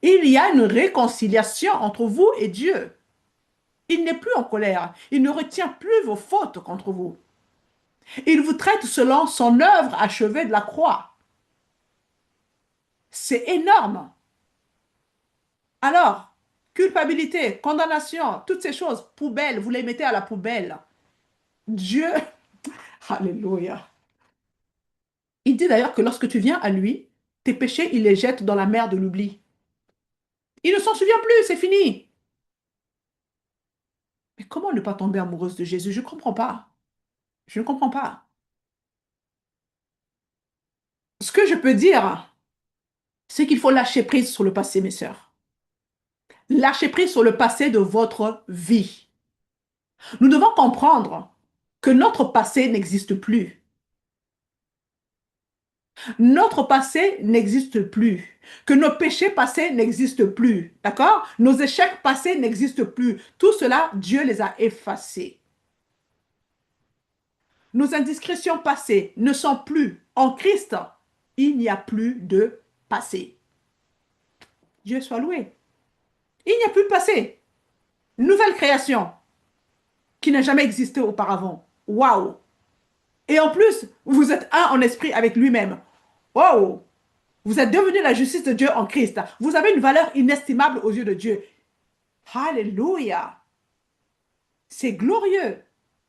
Il y a une réconciliation entre vous et Dieu. Il n'est plus en colère. Il ne retient plus vos fautes contre vous. Il vous traite selon son œuvre achevée de la croix. C'est énorme. Alors, culpabilité, condamnation, toutes ces choses, poubelle, vous les mettez à la poubelle. Dieu, alléluia. Il dit d'ailleurs que lorsque tu viens à lui, tes péchés, il les jette dans la mer de l'oubli. Il ne s'en souvient plus, c'est fini. Mais comment ne pas tomber amoureuse de Jésus? Je ne comprends pas. Je ne comprends pas. Ce que je peux dire, c'est qu'il faut lâcher prise sur le passé, mes sœurs. Lâcher prise sur le passé de votre vie. Nous devons comprendre que notre passé n'existe plus. Notre passé n'existe plus. Que nos péchés passés n'existent plus. D'accord? Nos échecs passés n'existent plus. Tout cela, Dieu les a effacés. Nos indiscrétions passées ne sont plus en Christ. Il n'y a plus de passé. Dieu soit loué. Il n'y a plus de passé. Nouvelle création qui n'a jamais existé auparavant. Waouh! Et en plus, vous êtes un en esprit avec lui-même. Waouh! Vous êtes devenu la justice de Dieu en Christ. Vous avez une valeur inestimable aux yeux de Dieu. Alléluia! C'est glorieux.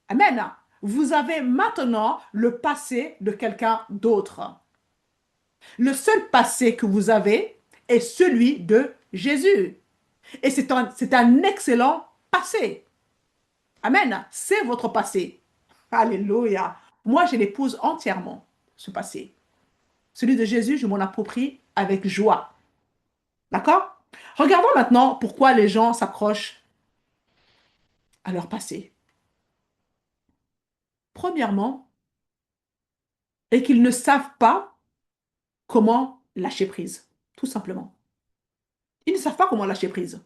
Amen. Vous avez maintenant le passé de quelqu'un d'autre. Le seul passé que vous avez est celui de Jésus. Et c'est un excellent passé. Amen. C'est votre passé. Alléluia. Moi, je l'épouse entièrement, ce passé. Celui de Jésus, je m'en approprie avec joie. D'accord? Regardons maintenant pourquoi les gens s'accrochent à leur passé. Premièrement, et qu'ils ne savent pas comment lâcher prise, tout simplement. Ils ne savent pas comment lâcher prise.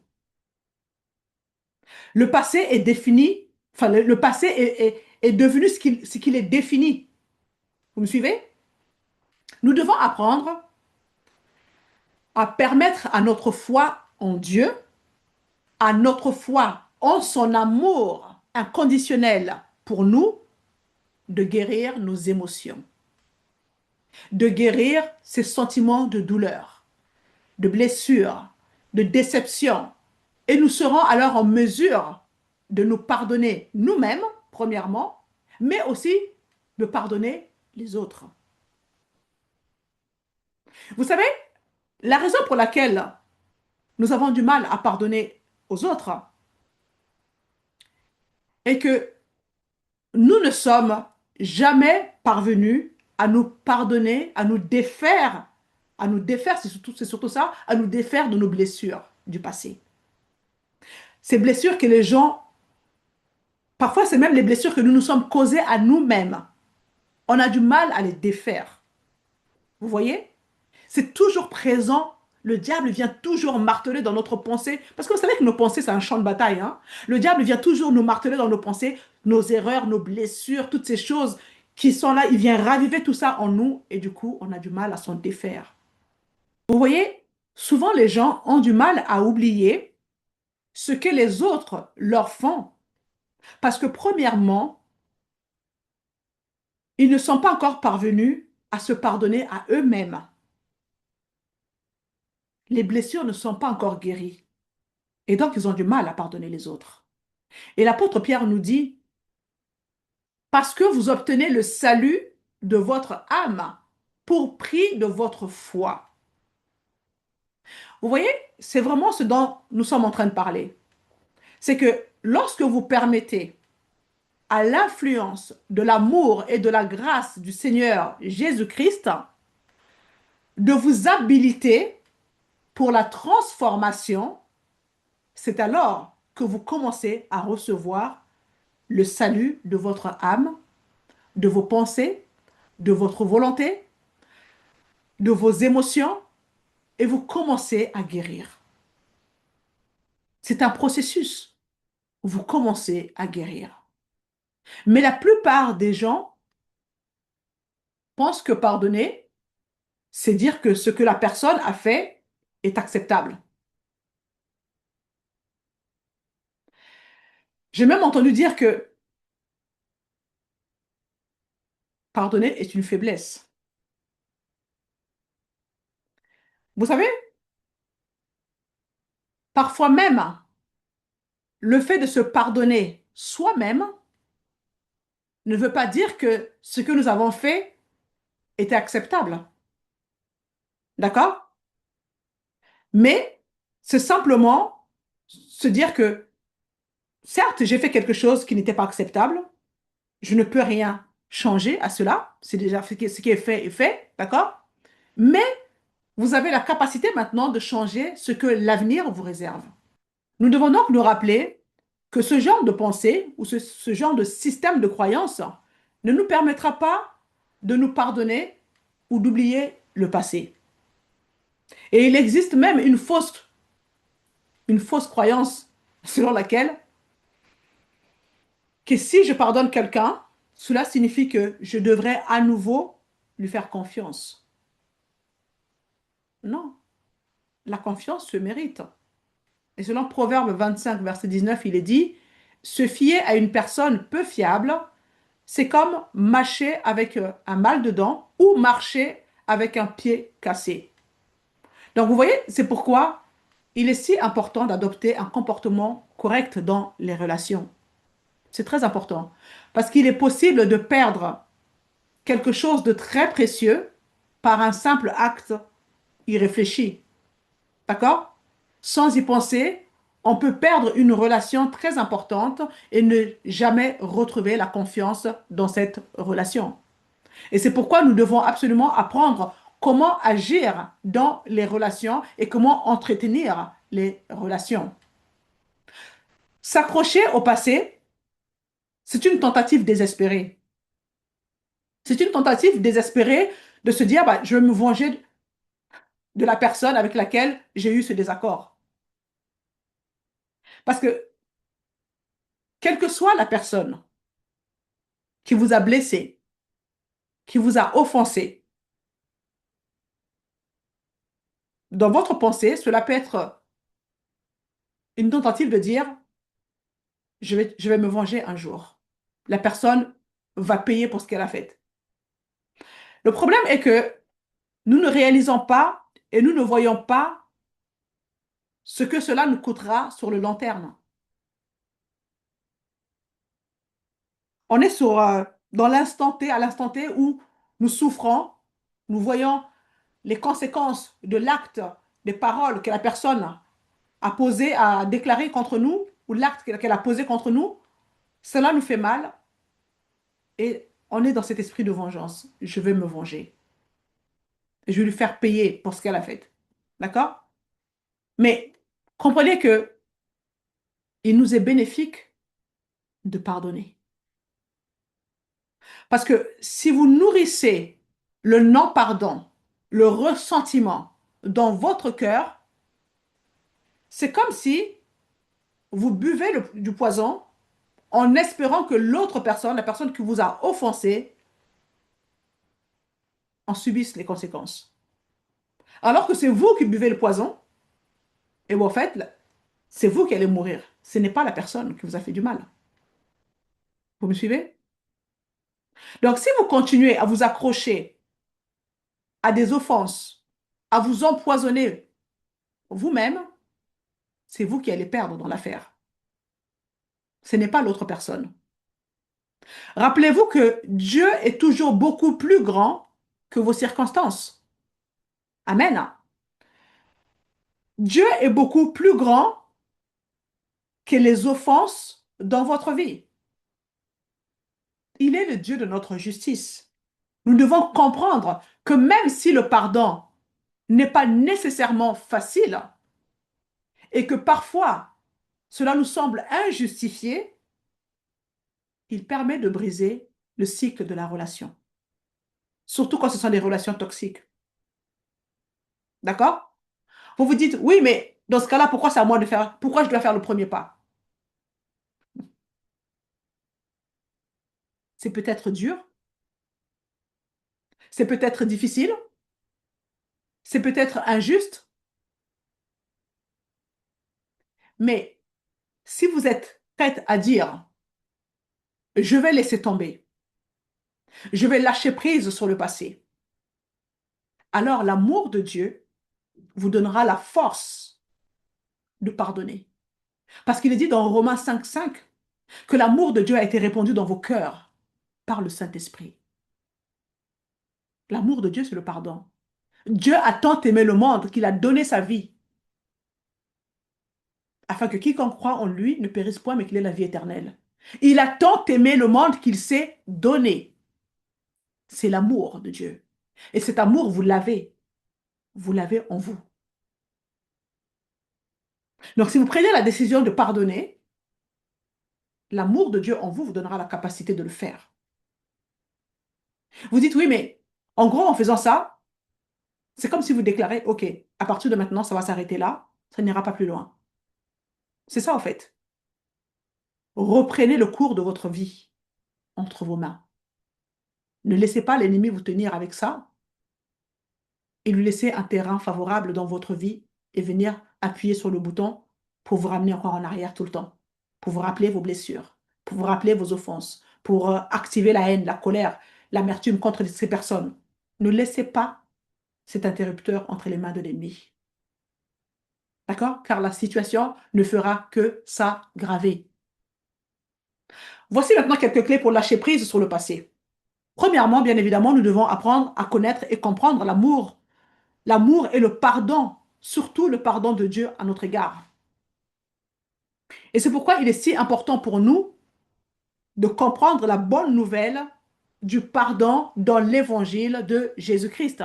Le passé est défini, enfin le passé est devenu ce qu'il est défini. Vous me suivez? Nous devons apprendre à permettre à notre foi en Dieu, à notre foi en son amour inconditionnel pour nous, de guérir nos émotions, de guérir ces sentiments de douleur, de blessure, de déception. Et nous serons alors en mesure de nous pardonner nous-mêmes, premièrement, mais aussi de pardonner les autres. Vous savez, la raison pour laquelle nous avons du mal à pardonner aux autres est que nous ne sommes jamais parvenus à nous pardonner, c'est surtout ça, à nous défaire de nos blessures du passé. Ces blessures que les gens, parfois c'est même les blessures que nous nous sommes causées à nous-mêmes. On a du mal à les défaire. Vous voyez? C'est toujours présent. Le diable vient toujours marteler dans notre pensée. Parce que vous savez que nos pensées, c'est un champ de bataille. Hein? Le diable vient toujours nous marteler dans nos pensées, nos erreurs, nos blessures, toutes ces choses qui sont là. Il vient raviver tout ça en nous et du coup, on a du mal à s'en défaire. Vous voyez, souvent les gens ont du mal à oublier ce que les autres leur font. Parce que premièrement, Ils ne sont pas encore parvenus à se pardonner à eux-mêmes. Les blessures ne sont pas encore guéries. Et donc, ils ont du mal à pardonner les autres. Et l'apôtre Pierre nous dit, parce que vous obtenez le salut de votre âme pour prix de votre foi. Vous voyez, c'est vraiment ce dont nous sommes en train de parler. C'est que lorsque vous permettez à l'influence de l'amour et de la grâce du Seigneur Jésus-Christ de vous habiliter pour la transformation, c'est alors que vous commencez à recevoir le salut de votre âme, de vos pensées, de votre volonté, de vos émotions, et vous commencez à guérir. C'est un processus. Vous commencez à guérir. Mais la plupart des gens pensent que pardonner, c'est dire que ce que la personne a fait est acceptable. J'ai même entendu dire que pardonner est une faiblesse. Vous savez, parfois même, le fait de se pardonner soi-même ne veut pas dire que ce que nous avons fait était acceptable. D'accord? Mais c'est simplement se dire que, certes, j'ai fait quelque chose qui n'était pas acceptable, je ne peux rien changer à cela, c'est déjà ce qui est fait, d'accord? Mais vous avez la capacité maintenant de changer ce que l'avenir vous réserve. Nous devons donc nous rappeler que ce genre de pensée ou ce genre de système de croyance ne nous permettra pas de nous pardonner ou d'oublier le passé. Et il existe même une fausse croyance selon laquelle que si je pardonne quelqu'un, cela signifie que je devrais à nouveau lui faire confiance. Non, la confiance se mérite. Et selon Proverbe 25, verset 19, il est dit, se fier à une personne peu fiable, c'est comme marcher avec un mal de dents ou marcher avec un pied cassé. Donc vous voyez, c'est pourquoi il est si important d'adopter un comportement correct dans les relations. C'est très important. Parce qu'il est possible de perdre quelque chose de très précieux par un simple acte irréfléchi. D'accord? Sans y penser, on peut perdre une relation très importante et ne jamais retrouver la confiance dans cette relation. Et c'est pourquoi nous devons absolument apprendre comment agir dans les relations et comment entretenir les relations. S'accrocher au passé, c'est une tentative désespérée. C'est une tentative désespérée de se dire, bah, je vais me venger de la personne avec laquelle j'ai eu ce désaccord. Parce que, quelle que soit la personne qui vous a blessé, qui vous a offensé, dans votre pensée, cela peut être une tentative de dire, je vais me venger un jour. La personne va payer pour ce qu'elle a fait. Le problème est que nous ne réalisons pas et nous ne voyons pas ce que cela nous coûtera sur le long terme. On est dans l'instant T, à l'instant T où nous souffrons, nous voyons les conséquences de l'acte, des paroles que la personne a posées, a déclaré contre nous, ou l'acte qu'elle a posé contre nous. Cela nous fait mal et on est dans cet esprit de vengeance. Je vais me venger. Je vais lui faire payer pour ce qu'elle a fait. D'accord? Mais comprenez que il nous est bénéfique de pardonner. Parce que si vous nourrissez le non-pardon, le ressentiment dans votre cœur, c'est comme si vous buvez du poison en espérant que l'autre personne, la personne qui vous a offensé, en subisse les conséquences. Alors que c'est vous qui buvez le poison, et en fait, c'est vous qui allez mourir. Ce n'est pas la personne qui vous a fait du mal. Vous me suivez? Donc, si vous continuez à vous accrocher à des offenses, à vous empoisonner vous-même, c'est vous qui allez perdre dans l'affaire. Ce n'est pas l'autre personne. Rappelez-vous que Dieu est toujours beaucoup plus grand que vos circonstances. Amen. Dieu est beaucoup plus grand que les offenses dans votre vie. Il est le Dieu de notre justice. Nous devons comprendre que même si le pardon n'est pas nécessairement facile et que parfois cela nous semble injustifié, il permet de briser le cycle de la relation. Surtout quand ce sont des relations toxiques. D'accord? Vous vous dites, oui, mais dans ce cas-là, pourquoi c'est à moi de faire, pourquoi je dois faire le premier pas? C'est peut-être dur, c'est peut-être difficile, c'est peut-être injuste, mais si vous êtes prête à dire, je vais laisser tomber, je vais lâcher prise sur le passé, alors l'amour de Dieu vous donnera la force de pardonner. Parce qu'il est dit dans Romains 5,5 que l'amour de Dieu a été répandu dans vos cœurs par le Saint-Esprit. L'amour de Dieu, c'est le pardon. Dieu a tant aimé le monde qu'il a donné sa vie afin que quiconque croit en lui ne périsse point, mais qu'il ait la vie éternelle. Il a tant aimé le monde qu'il s'est donné. C'est l'amour de Dieu. Et cet amour, vous l'avez en vous. Donc si vous prenez la décision de pardonner, l'amour de Dieu en vous vous donnera la capacité de le faire. Vous dites, oui, mais en gros, en faisant ça, c'est comme si vous déclarez, OK, à partir de maintenant, ça va s'arrêter là, ça n'ira pas plus loin. C'est ça, en fait. Reprenez le cours de votre vie entre vos mains. Ne laissez pas l'ennemi vous tenir avec ça et lui laisser un terrain favorable dans votre vie et venir appuyer sur le bouton pour vous ramener encore en arrière tout le temps, pour vous rappeler vos blessures, pour vous rappeler vos offenses, pour activer la haine, la colère, l'amertume contre ces personnes. Ne laissez pas cet interrupteur entre les mains de l'ennemi. D'accord? Car la situation ne fera que s'aggraver. Voici maintenant quelques clés pour lâcher prise sur le passé. Premièrement, bien évidemment, nous devons apprendre à connaître et comprendre l'amour. L'amour et le pardon, surtout le pardon de Dieu à notre égard. Et c'est pourquoi il est si important pour nous de comprendre la bonne nouvelle du pardon dans l'évangile de Jésus-Christ.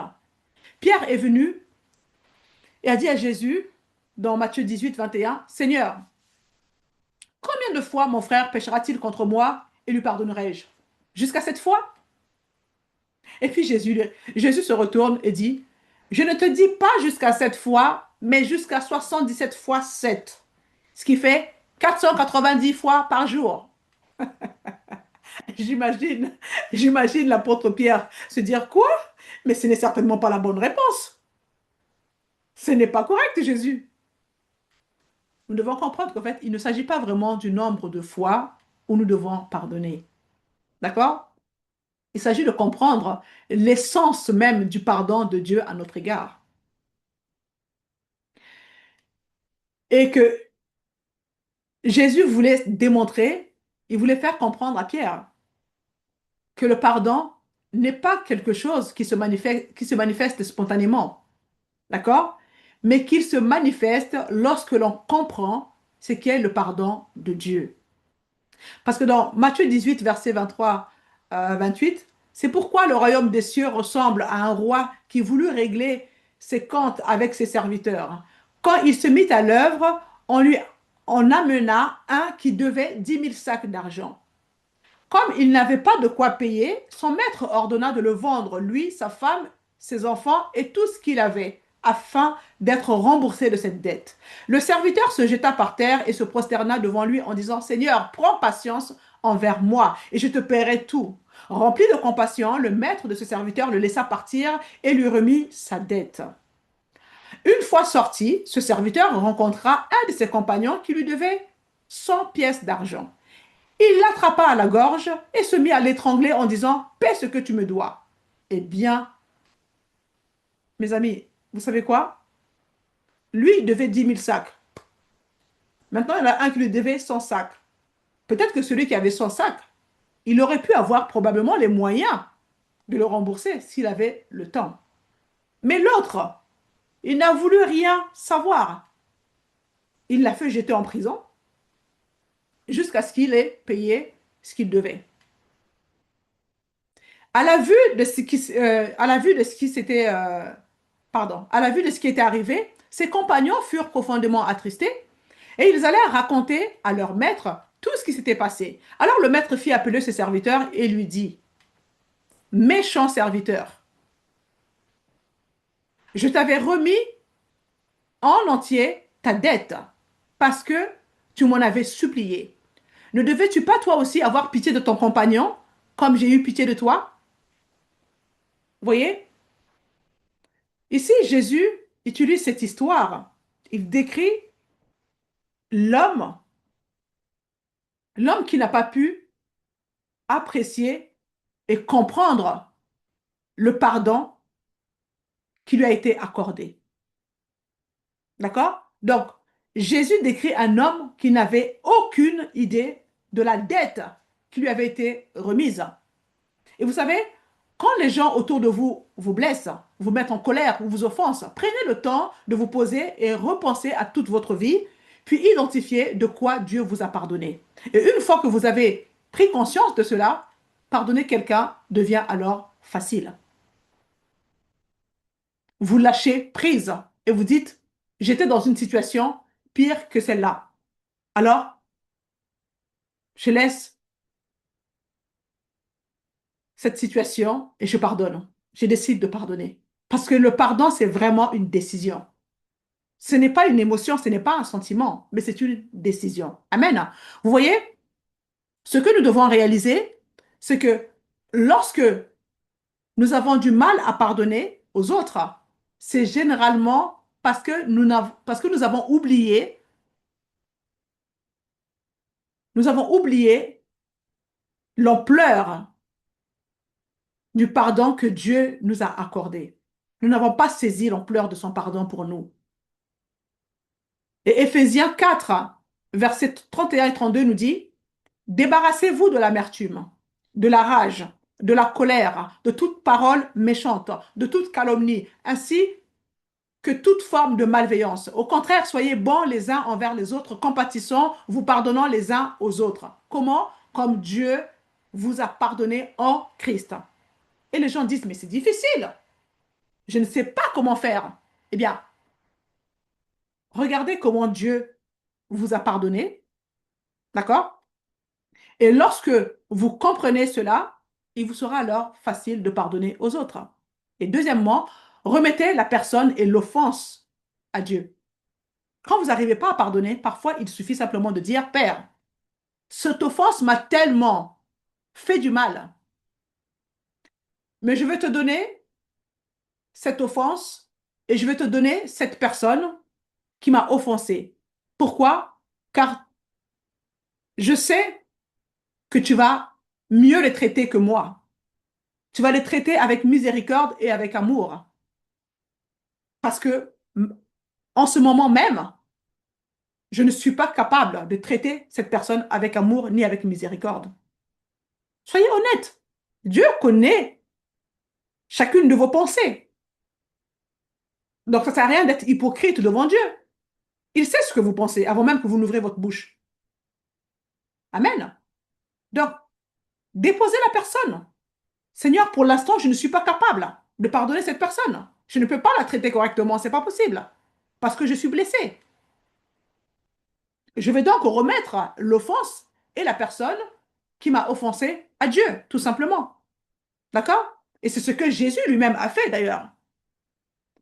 Pierre est venu et a dit à Jésus, dans Matthieu 18, 21, Seigneur, combien de fois mon frère péchera-t-il contre moi et lui pardonnerai-je? Jusqu'à cette fois? Et puis Jésus se retourne et dit, je ne te dis pas jusqu'à 7 fois, mais jusqu'à 77 fois 7. Ce qui fait 490 fois par jour. J'imagine, j'imagine l'apôtre Pierre se dire quoi? Mais ce n'est certainement pas la bonne réponse. Ce n'est pas correct, Jésus. Nous devons comprendre qu'en fait, il ne s'agit pas vraiment du nombre de fois où nous devons pardonner. D'accord? Il s'agit de comprendre l'essence même du pardon de Dieu à notre égard. Et que Jésus voulait démontrer, il voulait faire comprendre à Pierre que le pardon n'est pas quelque chose qui se manifeste spontanément, d'accord? Mais qu'il se manifeste lorsque l'on comprend ce qu'est le pardon de Dieu. Parce que dans Matthieu 18, verset 23, 28, c'est pourquoi le royaume des cieux ressemble à un roi qui voulut régler ses comptes avec ses serviteurs. Quand il se mit à l'œuvre, on lui en amena un qui devait 10 000 sacs d'argent. Comme il n'avait pas de quoi payer, son maître ordonna de le vendre, lui, sa femme, ses enfants et tout ce qu'il avait, afin d'être remboursé de cette dette. Le serviteur se jeta par terre et se prosterna devant lui en disant, Seigneur, prends patience envers moi et je te paierai tout. Rempli de compassion, le maître de ce serviteur le laissa partir et lui remit sa dette. Une fois sorti, ce serviteur rencontra un de ses compagnons qui lui devait 100 pièces d'argent. Il l'attrapa à la gorge et se mit à l'étrangler en disant, paie ce que tu me dois. Eh bien, mes amis, vous savez quoi? Lui, il devait 10 000 sacs. Maintenant, il y en a un qui lui devait 100 sacs. Peut-être que celui qui avait 100 sacs, il aurait pu avoir probablement les moyens de le rembourser s'il avait le temps. Mais l'autre, il n'a voulu rien savoir. Il l'a fait jeter en prison jusqu'à ce qu'il ait payé ce qu'il devait. À la vue de ce qui, à la vue de ce qui s'était, pardon, à la vue de ce qui était arrivé, ses compagnons furent profondément attristés et ils allèrent raconter à leur maître tout ce qui s'était passé. Alors le maître fit appeler ses serviteurs et lui dit, méchant serviteur, je t'avais remis en entier ta dette parce que tu m'en avais supplié. Ne devais-tu pas toi aussi avoir pitié de ton compagnon comme j'ai eu pitié de toi? Vous voyez, ici Jésus utilise cette histoire. Il décrit l'homme, l'homme qui n'a pas pu apprécier et comprendre le pardon qui lui a été accordé. D'accord? Donc, Jésus décrit un homme qui n'avait aucune idée de la dette qui lui avait été remise. Et vous savez, quand les gens autour de vous vous blessent, vous mettent en colère ou vous offensent, prenez le temps de vous poser et repenser à toute votre vie, puis identifier de quoi Dieu vous a pardonné. Et une fois que vous avez pris conscience de cela, pardonner quelqu'un devient alors facile. Vous lâchez prise et vous dites, j'étais dans une situation pire que celle-là. Alors, je laisse cette situation et je pardonne. Je décide de pardonner. Parce que le pardon, c'est vraiment une décision. Ce n'est pas une émotion, ce n'est pas un sentiment, mais c'est une décision. Amen. Vous voyez, ce que nous devons réaliser, c'est que lorsque nous avons du mal à pardonner aux autres, c'est généralement parce que nous avons oublié l'ampleur du pardon que Dieu nous a accordé. Nous n'avons pas saisi l'ampleur de son pardon pour nous. Et Éphésiens 4, versets 31 et 32 nous dit, débarrassez-vous de l'amertume, de la rage, de la colère, de toute parole méchante, de toute calomnie, ainsi que toute forme de malveillance. Au contraire, soyez bons les uns envers les autres, compatissants, vous pardonnant les uns aux autres. Comment? Comme Dieu vous a pardonné en Christ. Et les gens disent, mais c'est difficile. Je ne sais pas comment faire. Eh bien, regardez comment Dieu vous a pardonné, d'accord? Et lorsque vous comprenez cela, il vous sera alors facile de pardonner aux autres. Et deuxièmement, remettez la personne et l'offense à Dieu. Quand vous n'arrivez pas à pardonner, parfois il suffit simplement de dire, Père, cette offense m'a tellement fait du mal, mais je vais te donner cette offense et je vais te donner cette personne qui m'a offensé. Pourquoi? Car je sais que tu vas mieux les traiter que moi. Tu vas les traiter avec miséricorde et avec amour. Parce que en ce moment même, je ne suis pas capable de traiter cette personne avec amour ni avec miséricorde. Soyez honnête. Dieu connaît chacune de vos pensées. Donc, ça ne sert à rien d'être hypocrite devant Dieu. Il sait ce que vous pensez avant même que vous n'ouvrez votre bouche. Amen. Donc, déposez la personne. Seigneur, pour l'instant, je ne suis pas capable de pardonner cette personne. Je ne peux pas la traiter correctement, c'est pas possible. Parce que je suis blessé. Je vais donc remettre l'offense et la personne qui m'a offensé à Dieu, tout simplement. D'accord? Et c'est ce que Jésus lui-même a fait d'ailleurs.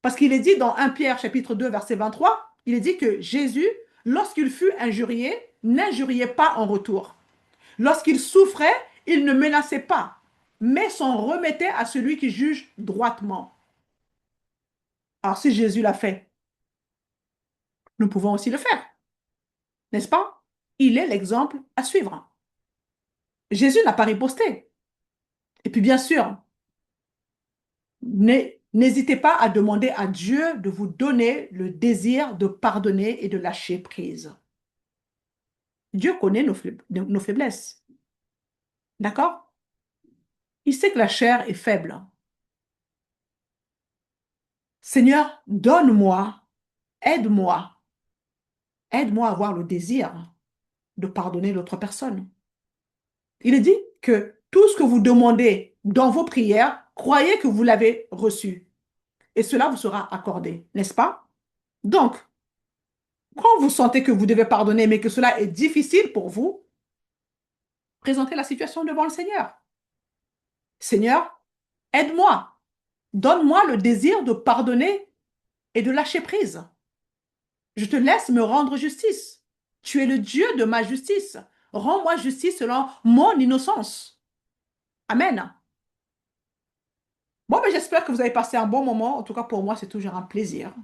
Parce qu'il est dit dans 1 Pierre chapitre 2 verset 23, il est dit que Jésus, lorsqu'il fut injurié, n'injuriait pas en retour. Lorsqu'il souffrait, il ne menaçait pas, mais s'en remettait à celui qui juge droitement. Alors si Jésus l'a fait, nous pouvons aussi le faire, n'est-ce pas? Il est l'exemple à suivre. Jésus n'a pas riposté. Et puis, bien sûr, n'hésitez pas à demander à Dieu de vous donner le désir de pardonner et de lâcher prise. Dieu connaît nos faiblesses. D'accord? Il sait que la chair est faible. Seigneur, donne-moi, aide-moi, aide-moi à avoir le désir de pardonner l'autre personne. Il est dit que tout ce que vous demandez dans vos prières, croyez que vous l'avez reçu. Et cela vous sera accordé, n'est-ce pas? Donc, quand vous sentez que vous devez pardonner, mais que cela est difficile pour vous, présentez la situation devant le Seigneur. Seigneur, aide-moi, donne-moi le désir de pardonner et de lâcher prise. Je te laisse me rendre justice. Tu es le Dieu de ma justice. Rends-moi justice selon mon innocence. Amen. Bon, mais j'espère que vous avez passé un bon moment. En tout cas, pour moi, c'est toujours un plaisir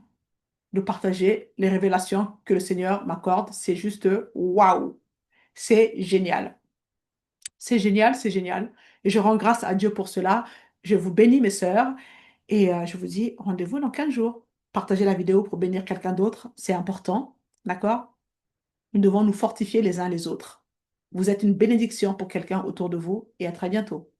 de partager les révélations que le Seigneur m'accorde. C'est juste waouh. C'est génial. C'est génial, c'est génial. Et je rends grâce à Dieu pour cela. Je vous bénis, mes sœurs, et je vous dis rendez-vous dans 15 jours. Partagez la vidéo pour bénir quelqu'un d'autre, c'est important, d'accord? Nous devons nous fortifier les uns les autres. Vous êtes une bénédiction pour quelqu'un autour de vous et à très bientôt.